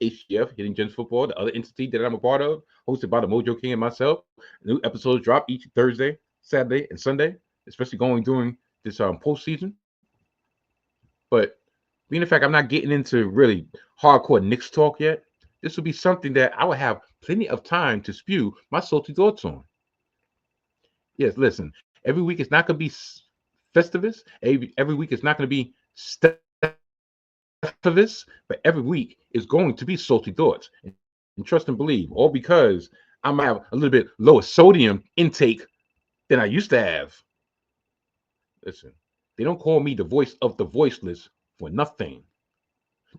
HGF, Hidden Gems Football, the other entity that I'm a part of, hosted by the Mojo King and myself. New episodes drop each Thursday, Saturday, and Sunday, especially going during this postseason. But being the fact I'm not getting into really hardcore Knicks talk yet, this will be something that I will have plenty of time to spew my salty thoughts on. Yes, listen, every week it's not going to be Festivus. Every week it's not going to be Steph-ivus, but every week is going to be salty thoughts. And trust and believe, all because I might have a little bit lower sodium intake than I used to have. Listen, they don't call me the voice of the voiceless for nothing.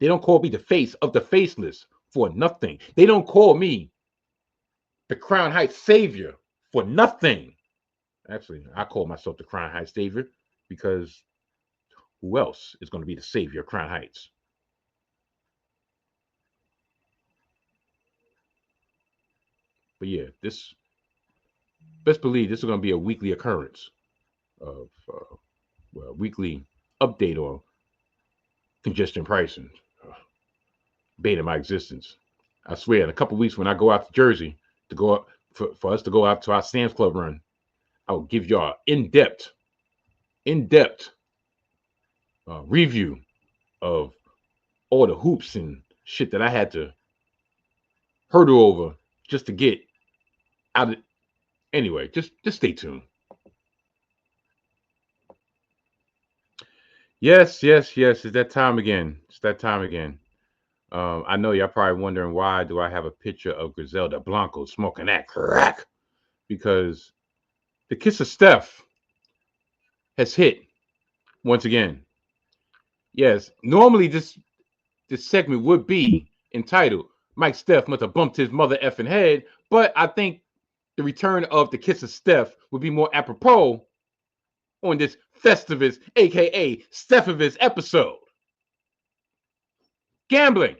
They don't call me the face of the faceless for nothing. They don't call me the Crown Heights savior for nothing. Actually, I call myself the Crown Heights savior because who else is going to be the savior of Crown Heights? But yeah, this best believe this is going to be a weekly occurrence of weekly update on congestion pricing, beta my existence. I swear, in a couple weeks when I go out to Jersey to go up for us to go out to our Sam's Club run, I'll give y'all in-depth review of all the hoops and shit that I had to hurdle over just to get out of. Anyway, just stay tuned. Yes. It's that time again. I know y'all probably wondering why do I have a picture of Griselda Blanco smoking that crack? Because the kiss of Steph has hit once again. Yes, normally this segment would be entitled Mike Steph must have bumped his mother effing head, but I think the return of the kiss of Steph would be more apropos on this Festivus, aka Steph-ivus episode. Gambling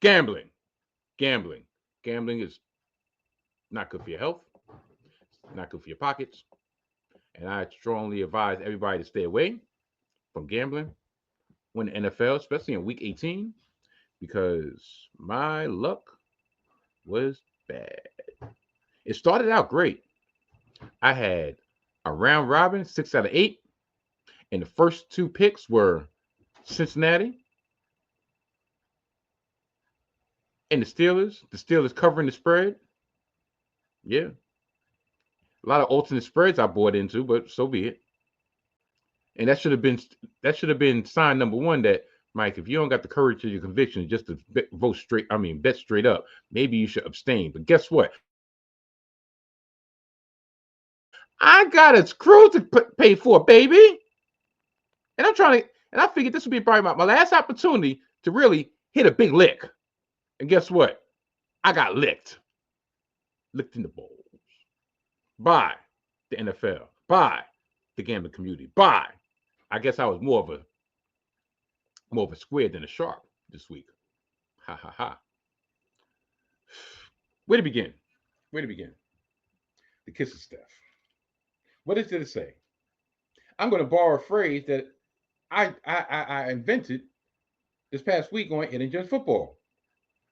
is not good for your health, not good for your pockets, and I strongly advise everybody to stay away from gambling when the NFL, especially in week 18, because my luck was bad. It started out great. I had a round robin, 6 out of 8, and the first two picks were Cincinnati and the Steelers covering the spread. Yeah. A lot of alternate spreads I bought into, but so be it. And that should have been sign number one that, Mike, if you don't got the courage of your convictions just to bet straight up, maybe you should abstain. But guess what? I got a crew to pay for, baby. And I figured this would be probably my last opportunity to really hit a big lick. And guess what? I got licked in the balls by the NFL, by the gambling community, by, I guess I was more of a square than a shark this week. Ha ha ha. Where to begin? The kiss of Steph. What is there to say? I'm going to borrow a phrase that I invented this past week on Inning Just Football.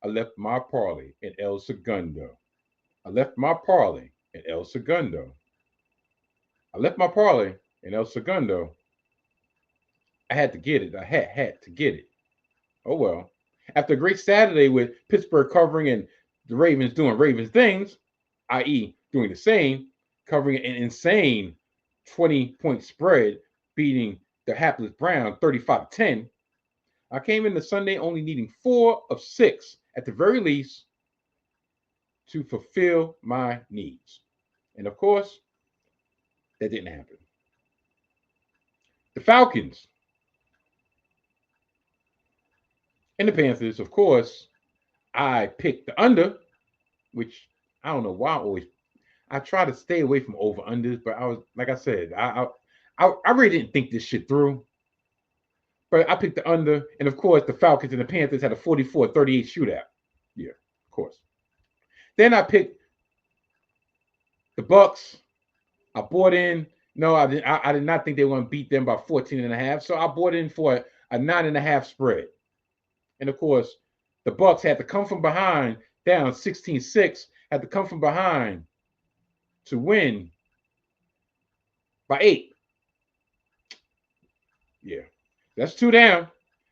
I left my parlay in El Segundo. I left my parlay in El Segundo. I had to get it. I had to get it. Oh well. After a great Saturday with Pittsburgh covering and the Ravens doing Ravens things, i.e., doing the same, covering an insane 20-point spread, beating the hapless Brown 35-10. I came into Sunday only needing 4 of 6 at the very least to fulfill my needs. And of course, that didn't happen. The Falcons and the Panthers, of course, I picked the under, which I don't know why I try to stay away from over unders, but I was, like I said, I really didn't think this shit through. But I picked the under, and of course, the Falcons and the Panthers had a 44-38 shootout. Yeah, of course. Then I picked the Bucks. I bought in. No, I did not think they were going to beat them by 14.5. So I bought in for a 9.5 spread. And of course, the Bucks had to come from behind, down 16-6, had to come from behind to win by 8. Yeah, that's 2 down.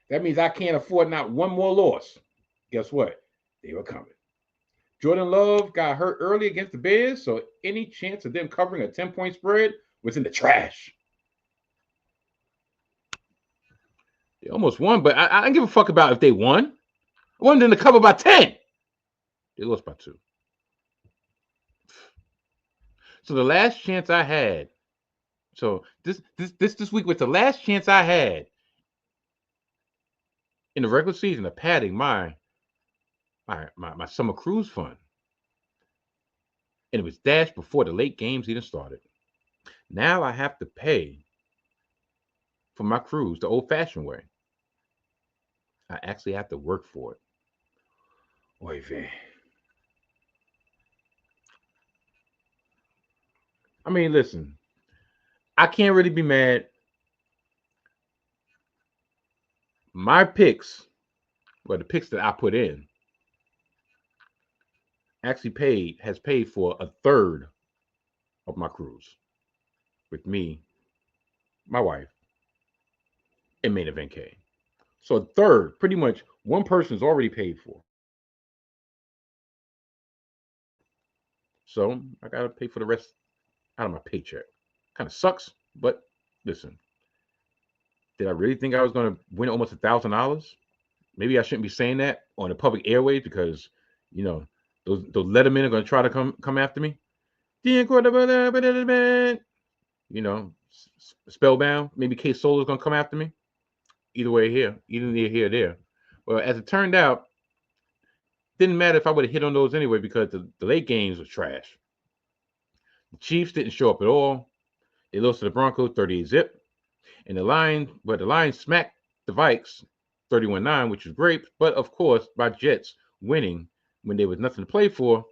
That means I can't afford not one more loss. Guess what? They were coming. Jordan Love got hurt early against the Bears, so any chance of them covering a 10-point spread was in the trash. They almost won, but I don't give a fuck about if they won. I wanted them to cover by 10. They lost by 2. So the last chance I had, so this week was the last chance I had in the regular season of padding my summer cruise fund. And it was dashed before the late games even started. Now I have to pay for my cruise the old-fashioned way. I actually have to work for it. Oy vey. I mean, listen, I can't really be mad. My picks, well, the picks that I put in, actually has paid for a third of my cruise with me, my wife, and Main Event K. So a third, pretty much one person's already paid for. So I gotta pay for the rest out of my paycheck. Kind of sucks, but listen, did I really think I was gonna win almost $1,000? Maybe I shouldn't be saying that on the public airways because, you know, those lettermen are gonna try to come after me. You know, Spellbound. Maybe K Soul is gonna come after me. Either way, here or there. Well, as it turned out, didn't matter if I would have hit on those anyway because the late games was trash. The Chiefs didn't show up at all. They lost to the Broncos 38-zip. And the Lions smacked the Vikes 31-9, which was great. But of course, my Jets winning when there was nothing to play for,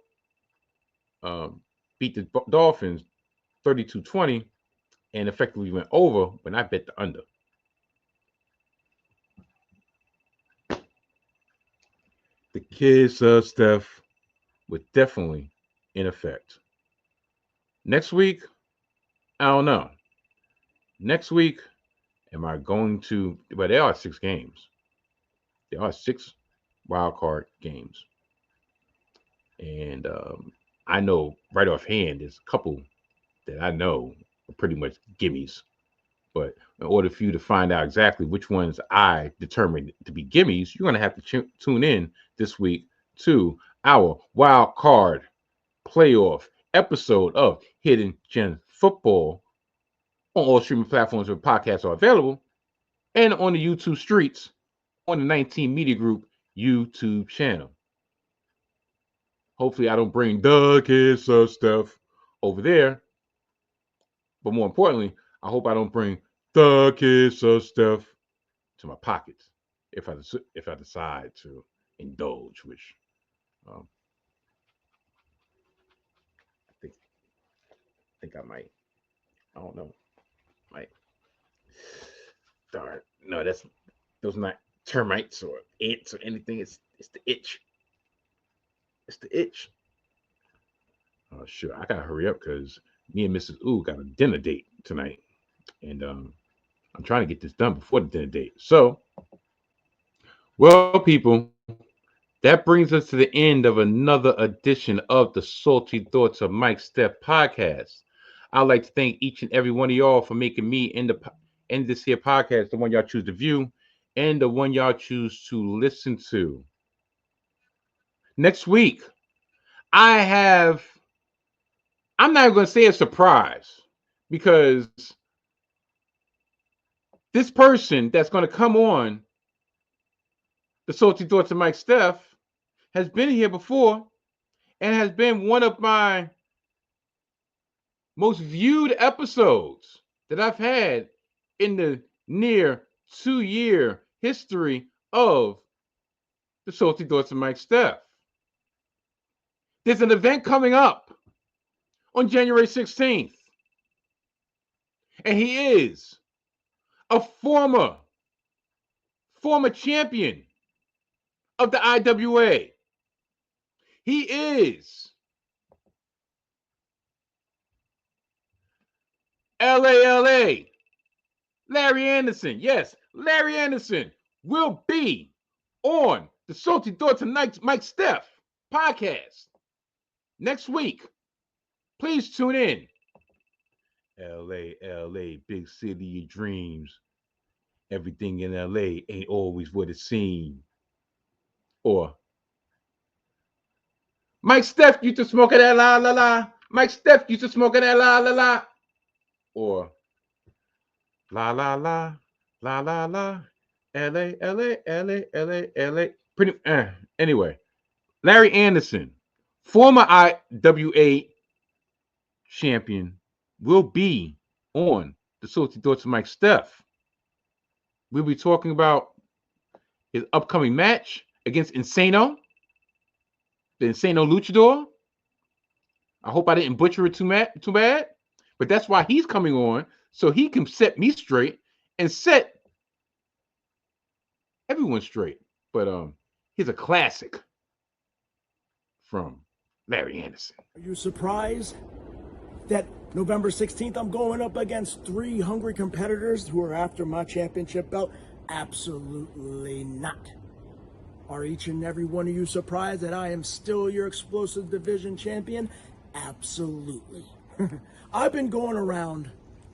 beat the Dolphins 32-20 and effectively went over when I bet the under. The kiss of Steph was definitely in effect. Next week, I don't know. Next week, am I going to? Well, there are 6 games. There are 6 wild card games, and I know right offhand there's a couple that I know are pretty much gimmies. But in order for you to find out exactly which ones I determined to be gimmies, you're going to have to tune in this week to our wild card playoff episode of Hidden Gem Football on all streaming platforms where podcasts are available and on the YouTube streets on the 19 Media Group YouTube channel. Hopefully, I don't bring the kiss of Steph over there. But more importantly, I hope I don't bring the kiss of Steph to my pockets if I decide to indulge, which um, I think I might. I don't know. Might. Darn. No, those not termites or ants or anything. It's the itch. It's the itch. Oh, sure. I gotta hurry up because me and Mrs. Ooh got a dinner date tonight, and I'm trying to get this done before the dinner date. So, well, people, that brings us to the end of another edition of the Salty Thoughts of Mike Steph podcast. I'd like to thank each and every one of y'all for making me in this here podcast the one y'all choose to view and the one y'all choose to listen to. Next week, I'm not going to say a surprise because this person that's going to come on the Salty Thoughts of Mike Steph has been here before and has been one of my most viewed episodes that I've had in the near 2-year history of the Salty Thoughts of Mike Steph. There's an event coming up on January 16th, and he is a former champion of the IWA. He is LALA, Larry Anderson. Yes, Larry Anderson will be on the Salty Thoughts of Mike Steph podcast next week. Please tune in. LA, big city of dreams. Everything in LA ain't always what it seems. Or Mike Steph used to smoke that la la la. Mike Steph used to smoke that la la la. Or la la la, la la la. LA. Anyway, Larry Anderson, former IWA champion, will be on the Salty Thoughts of Mike Steph. We'll be talking about his upcoming match against Insano, the Insano Luchador. I hope I didn't butcher it too bad, but that's why he's coming on, so he can set me straight and set everyone straight. But here's a classic from Larry Anderson. Are you surprised that November 16th I'm going up against 3 hungry competitors who are after my championship belt? Absolutely not. Are each and every one of you surprised that I am still your explosive division champion? Absolutely. I've been going around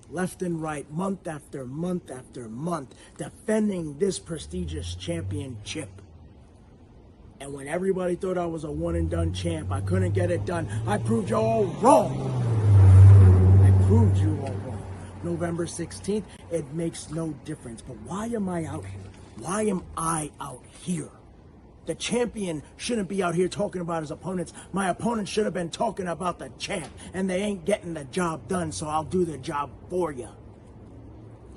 left and right, month after month after month, defending this prestigious championship. And when everybody thought I was a one-and-done champ, I couldn't get it done, I proved you all wrong. I proved you all wrong. November 16th, it makes no difference. But why am I out here? Why am I out here? The champion shouldn't be out here talking about his opponents. My opponent should have been talking about the champ, and they ain't getting the job done, so I'll do the job for you.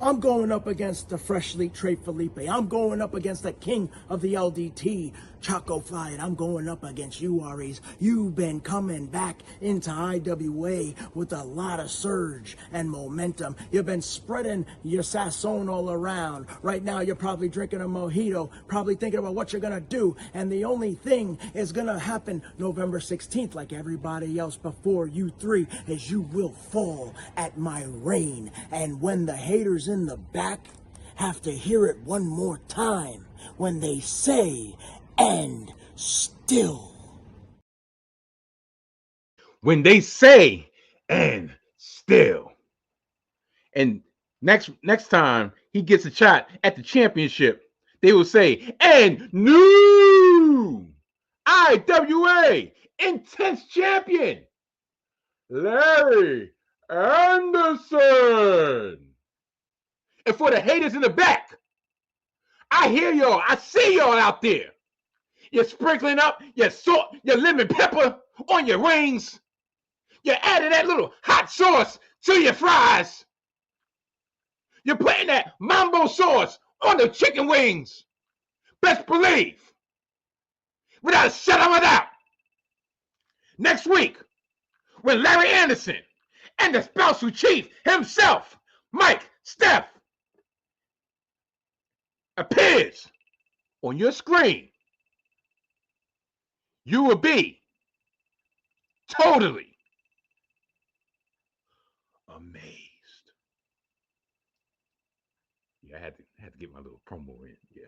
I'm going up against the freshly Trey Felipe. I'm going up against the king of the LDT, Choco Fly, and I'm going up against you, Aries. You've been coming back into IWA with a lot of surge and momentum. You've been spreading your sazon all around. Right now, you're probably drinking a mojito, probably thinking about what you're going to do, and the only thing is going to happen November 16th, like everybody else before you 3, is you will fall at my reign. And when the haters in the back have to hear it one more time, when they say, and still. When they say, and still. And Next time he gets a shot at the championship, they will say, and new IWA intense champion, Larry Anderson. And for the haters in the back, I hear y'all. I see y'all out there. You're sprinkling up your salt, your lemon pepper on your wings. You're adding that little hot sauce to your fries. You're putting that mambo sauce on the chicken wings. Best believe, without a shadow of a doubt, next week, when Larry Anderson and the spousal chief himself, Mike Steph, appears on your screen, you will be totally amazed. Yeah, I had to get my little promo in. Yeah,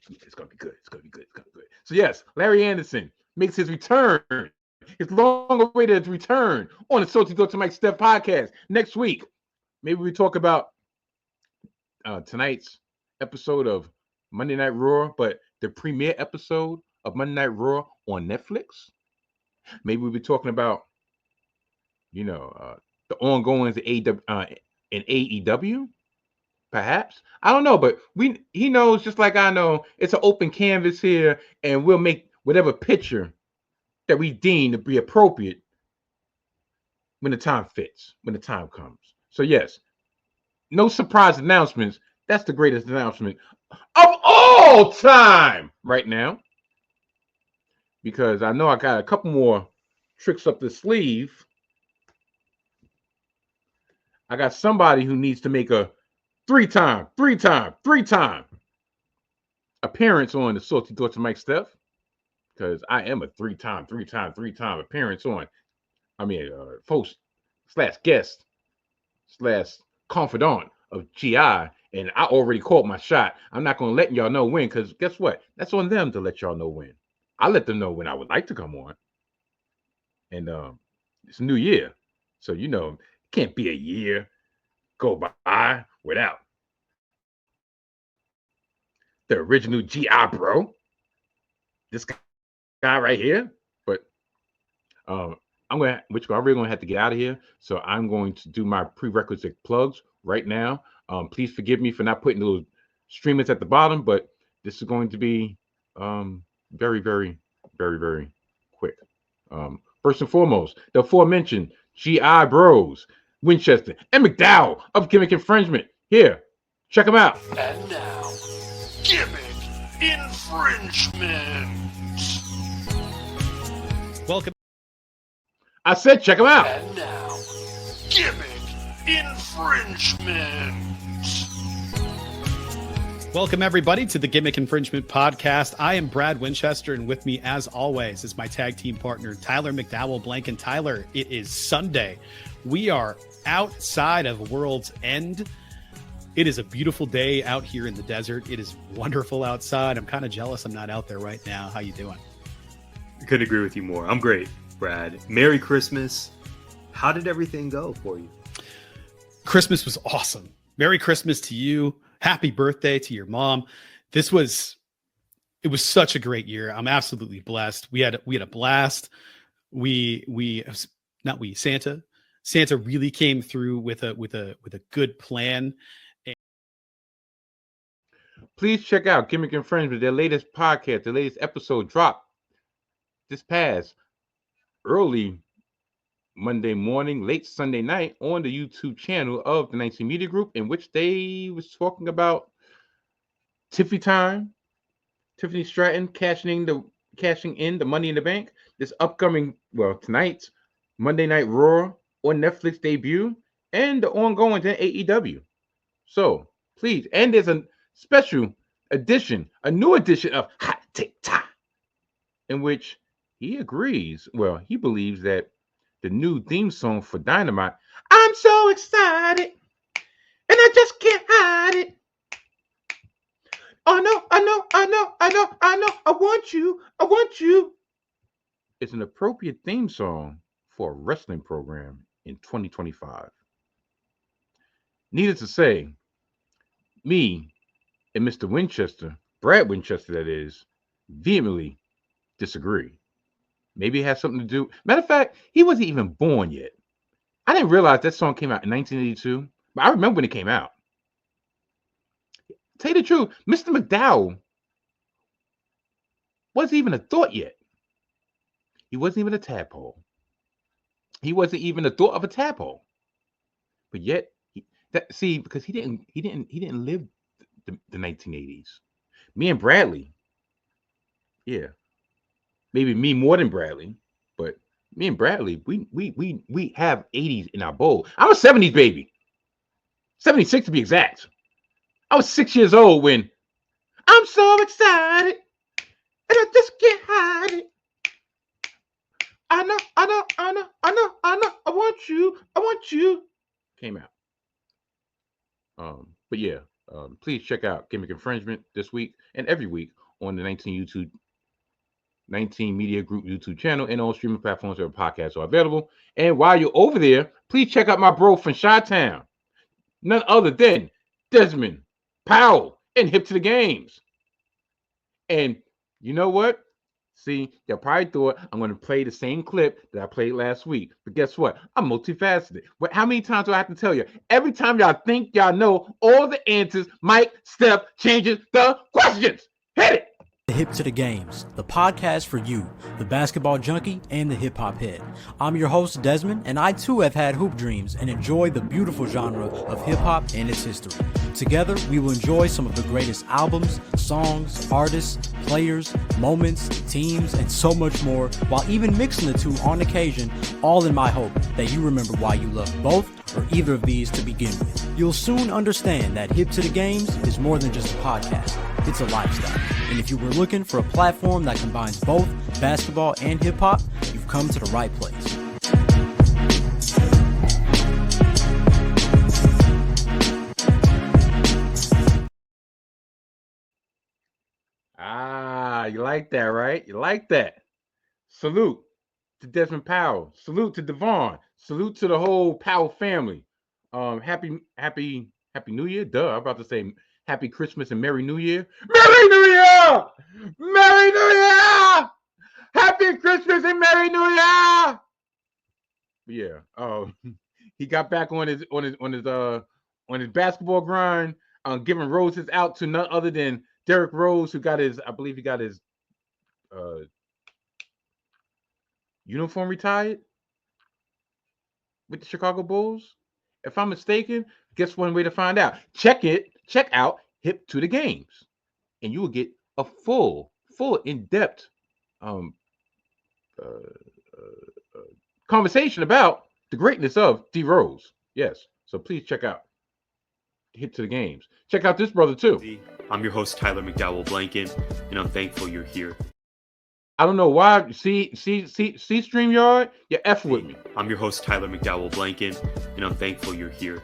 it's gonna be good. It's gonna be good. It's gonna be good. So yes, Larry Anderson makes his return, his long-awaited return on the Salty Thoughts of Mike Steph podcast next week. Maybe we talk about tonight's episode of Monday Night Raw, but the premiere episode of Monday Night Raw on Netflix. Maybe we'll be talking about, the ongoings in AEW. Perhaps, I don't know, but he knows just like I know. It's an open canvas here, and we'll make whatever picture that we deem to be appropriate when the time fits, when the time comes. So yes, no surprise announcements. That's the greatest announcement of all time right now, because I know I got a couple more tricks up the sleeve. I got somebody who needs to make a three-time appearance on the Salty Thoughts of Mike Steph, because I am a three-time appearance on. Host / guest / confidant of GI, and I already called my shot. I'm not going to let y'all know when, because guess what? That's on them to let y'all know when. I let them know when I would like to come on. And it's a new year, so it can't be a year go by without the original GI bro, this guy right here. But I really gonna have to get out of here, so I'm going to do my prerequisite plugs right now. Please forgive me for not putting those streamers at the bottom, but this is going to be very, very, very, very quick. First and foremost, the aforementioned GI Bros, Winchester and McDowell of Gimmick Infringement. Here, check them out. And now, Gimmick Infringement. Welcome. I said check them out. And now, Gimmick Infringement. Welcome, everybody, to the Gimmick Infringement Podcast. I am Brad Winchester, and with me, as always, is my tag team partner, Tyler McDowell Blank. And Tyler, it is Sunday. We are outside of World's End. It is a beautiful day out here in the desert. It is wonderful outside. I'm kind of jealous I'm not out there right now. How you doing? Couldn't agree with you more. I'm great, Brad. Merry Christmas. How did everything go for you? Christmas was awesome. Merry Christmas to you. Happy birthday to your mom. It was such a great year. I'm absolutely blessed. We had a blast. Santa really came through with a good plan. Please check out Gimmick Infringement. Their latest podcast, the latest episode dropped this past early Monday morning, late Sunday night on the YouTube channel of the 19 Media Group, in which they was talking about Tiffany Stratton cashing in the Money in the Bank, this upcoming, tonight's Monday Night Raw on Netflix debut, and the ongoing to AEW. So please, and there's a special edition, a new edition of Hot Take Time, in which he agrees, he believes that the new theme song for Dynamite, I'm so excited, and I just can't hide it. I know, I want you. It's an appropriate theme song for a wrestling program in 2025. Needless to say, me and Mr. Winchester, Brad Winchester, that is, vehemently disagree. Maybe it has something to do. Matter of fact, he wasn't even born yet. I didn't realize that song came out in 1982, but I remember when it came out. Tell you the truth, Mr. McDowell wasn't even a thought yet. He wasn't even a tadpole. He wasn't even a thought of a tadpole. But yet, because he didn't live the 1980s. Me and Bradley, yeah, maybe me more than Bradley, but me and Bradley, we have 80s in our bowl. I'm a 70s baby, 76 to be exact. I was 6 years old when I'm so excited and I just can't hide it. I know, I want you. Came out. But yeah, please check out Gimmick Infringement this week and every week on the 19 Media Group YouTube channel and all streaming platforms where podcasts are available. And while you're over there, please check out my bro from Chi-Town, none other than Desmond Powell and Hip to the Games. And you know what? See, y'all probably thought I'm going to play the same clip that I played last week. But guess what? I'm multifaceted. But how many times do I have to tell you? Every time y'all think y'all know all the answers, Mike Steph changes the questions. Hit it! Hip to the Games, the podcast for you, the basketball junkie and the hip-hop head. I'm your host, Desmond, and I too have had hoop dreams and enjoy the beautiful genre of hip-hop and its history. Together, we will enjoy some of the greatest albums, songs, artists, players, moments, teams, and so much more, while even mixing the two on occasion, all in my hope that you remember why you love both or either of these to begin with. You'll soon understand that Hip to the Games is more than just a podcast. It's a lifestyle. And if you were looking for a platform that combines both basketball and hip-hop, you've come to the right place. You like that, right? You like that. Salute to Desmond Powell. Salute to Devon. Salute to the whole Powell family. Happy New Year. Duh, I'm about to say Happy Christmas and Merry New Year. Merry New Year! Merry New Year! Happy Christmas and Merry New Year! Yeah. He got back on his basketball grind, giving roses out to none other than Derrick Rose, who got his, I believe he got his uniform retired with the Chicago Bulls. If I'm mistaken, guess one way to find out. Check out Hip to the Games, and you will get a full in-depth conversation about the greatness of D Rose. Yes, so please check out Hip to the Games. Check out this brother too. I'm your host, Tyler McDowell Blanken, and I'm thankful you're here. I don't know why. See, StreamYard, you're effing with me. I'm your host, Tyler McDowell Blanken, and I'm thankful you're here.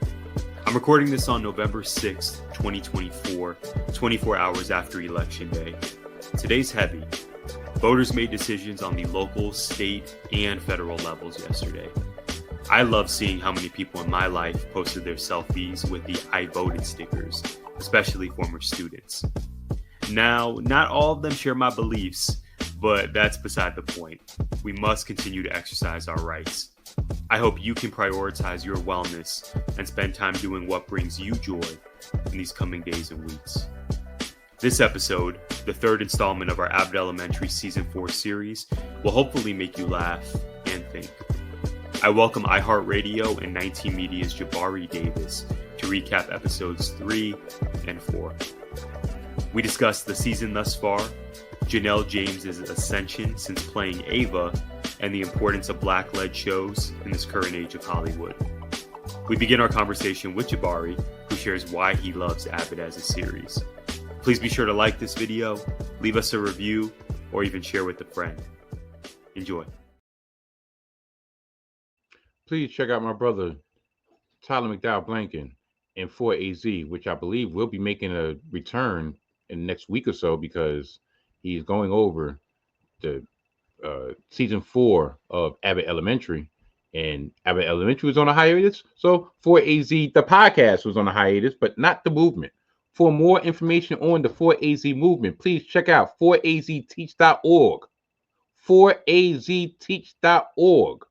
I'm recording this on November 6th, 2024, 24 hours after Election Day. Today's heavy. Voters made decisions on the local, state, and federal levels yesterday. I love seeing how many people in my life posted their selfies with the I voted stickers, especially former students. Now, not all of them share my beliefs, but that's beside the point. We must continue to exercise our rights. I hope you can prioritize your wellness and spend time doing what brings you joy in these coming days and weeks. This episode, the third installment of our Abbott Elementary Season 4 series, will hopefully make you laugh and think. I welcome iHeartRadio and 19 Media's Jabari Davis to recap episodes 3 and 4. We discuss the season thus far, Janelle James's ascension since playing Ava, and the importance of Black-led shows in this current age of Hollywood. We begin our conversation with Jabari, who shares why he loves Abbott as a series. Please be sure to like this video, leave us a review, or even share with a friend. Enjoy. Please check out my brother, Tyler McDowell Blanken, in 4AZ, which I believe will be making a return in the next week or so because he's going over the season 4 of Abbott Elementary, And Abbott Elementary was on a hiatus. So 4AZ, the podcast, was on a hiatus, but not the movement. For more information on the 4AZ movement, please check out 4azteach.org. 4azteach.org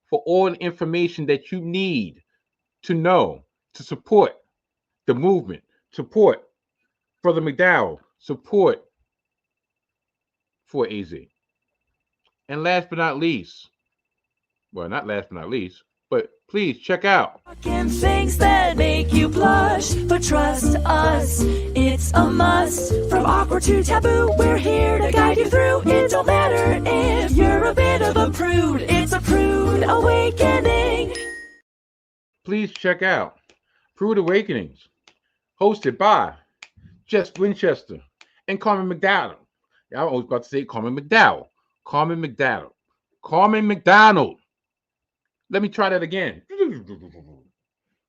for all the information that you need to know to support the movement, support Brother McDowell, support 4AZ. And last but not least, well, not last but not least, but please check out Things that make you blush, but trust us, it's a must. From awkward to taboo, we're here to guide you through. It don't matter if you're a bit of a prude, it's a prude awakening. Please check out Prude Awakenings, hosted by Jess Winchester and Carmen McDowell. I was about to say Carmen McDowell. Carmen McDowell. Carmen McDonald. Let me try that again.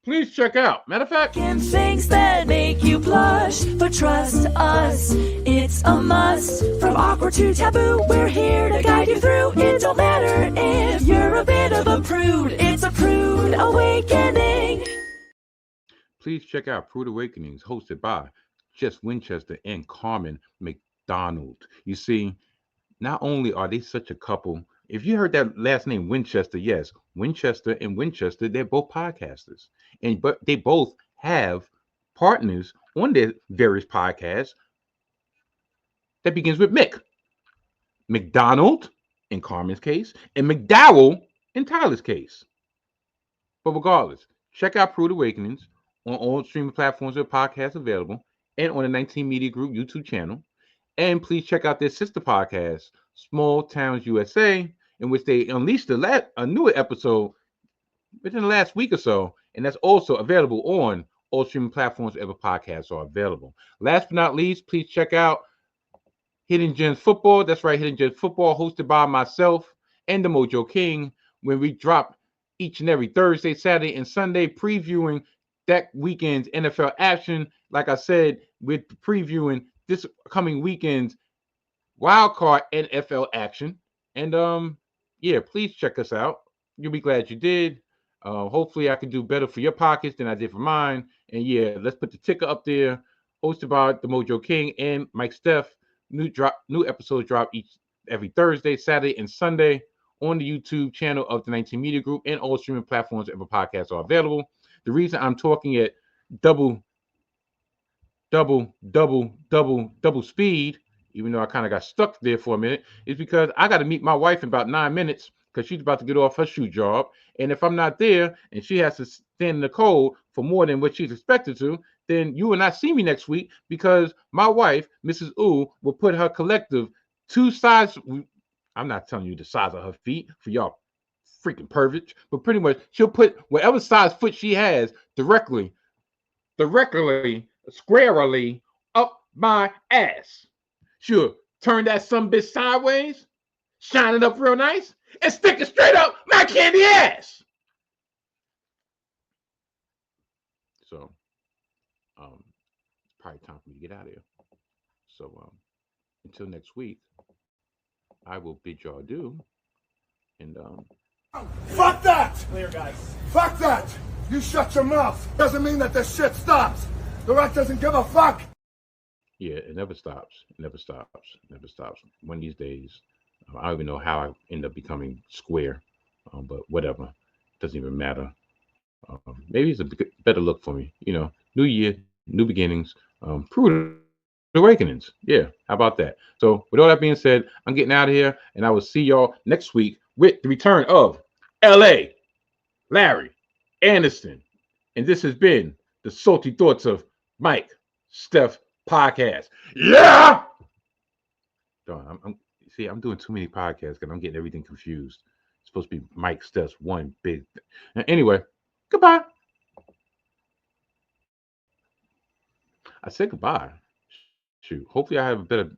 Please check out. Matter of fact, Things that make you blush, but trust us, it's a must. From awkward to taboo, we're here to guide you through. It don't matter if you're a bit of a prude, it's a prude awakening. please check out Prude Awakenings, hosted by Jess Winchester and Carmen McDonald. You see, not only are they such a couple, if you heard that last name Winchester, yes, Winchester and Winchester, they're both podcasters. But they both have partners on their various podcasts that begins with Mick. McDonald in Carmen's case, and McDowell in Tyler's case. But regardless, check out Prude Awakenings on all streaming platforms where podcasts available and on the 19 Media Group YouTube channel. And please check out their sister podcast, Small Towns USA, in which they unleashed a newer episode within the last week or so, and that's also available on all streaming platforms wherever podcasts are available. Last but not least, please check out Hidden Gems Football. That's right, Hidden Gems Football, hosted by myself and the Mojo King, when we drop each and every Thursday, Saturday, and Sunday, previewing that weekend's NFL action. Like I said, we're previewing this coming weekend's wildcard NFL action. And yeah, please check us out. You'll be glad you did. Hopefully I can do better for your pockets than I did for mine. And yeah, let's put the ticker up there. Hosted by the Mojo King and Mike Steph. New episodes drop every Thursday, Saturday, and Sunday on the YouTube channel of the 19 Media Group and all streaming platforms wherever podcasts are available. The reason I'm talking at double speed, even though I kind of got stuck there for a minute, is because I got to meet my wife in about 9 minutes because she's about to get off her shoe job. And if I'm not there and she has to stand in the cold for more than what she's expected to, then you will not see me next week because my wife, Mrs. Oo, will put her collective 2 size. I'm not telling you the size of her feet for y'all freaking perverts, but pretty much she'll put whatever size foot she has directly, squarely up my ass. She'll turn that sumbitch sideways, shine it up real nice, and stick it straight up my candy ass. So, it's probably time for me to get out of here. So, until next week, I will bid y'all adieu. And Fuck that! Clear, guys. Fuck that! You shut your mouth. Doesn't mean that this shit stops. The right doesn't give a fuck. yeah, it never stops. It never stops. It never stops. One of these days, I don't even know how I end up becoming square, but whatever. Doesn't even matter. Maybe it's a better look for me. You know, new year, new beginnings, Prude Awakenings. Yeah, how about that? So, with all that being said, I'm getting out of here, and I will see y'all next week with the return of L.A. Larry Anderson. And this has been the Salty Thoughts of Mike Steph podcast. Yeah! I'm doing too many podcasts because I'm getting everything confused. It's supposed to be Mike Steph's one big thing. Anyway, goodbye. I said goodbye. Shoot. Hopefully I have a better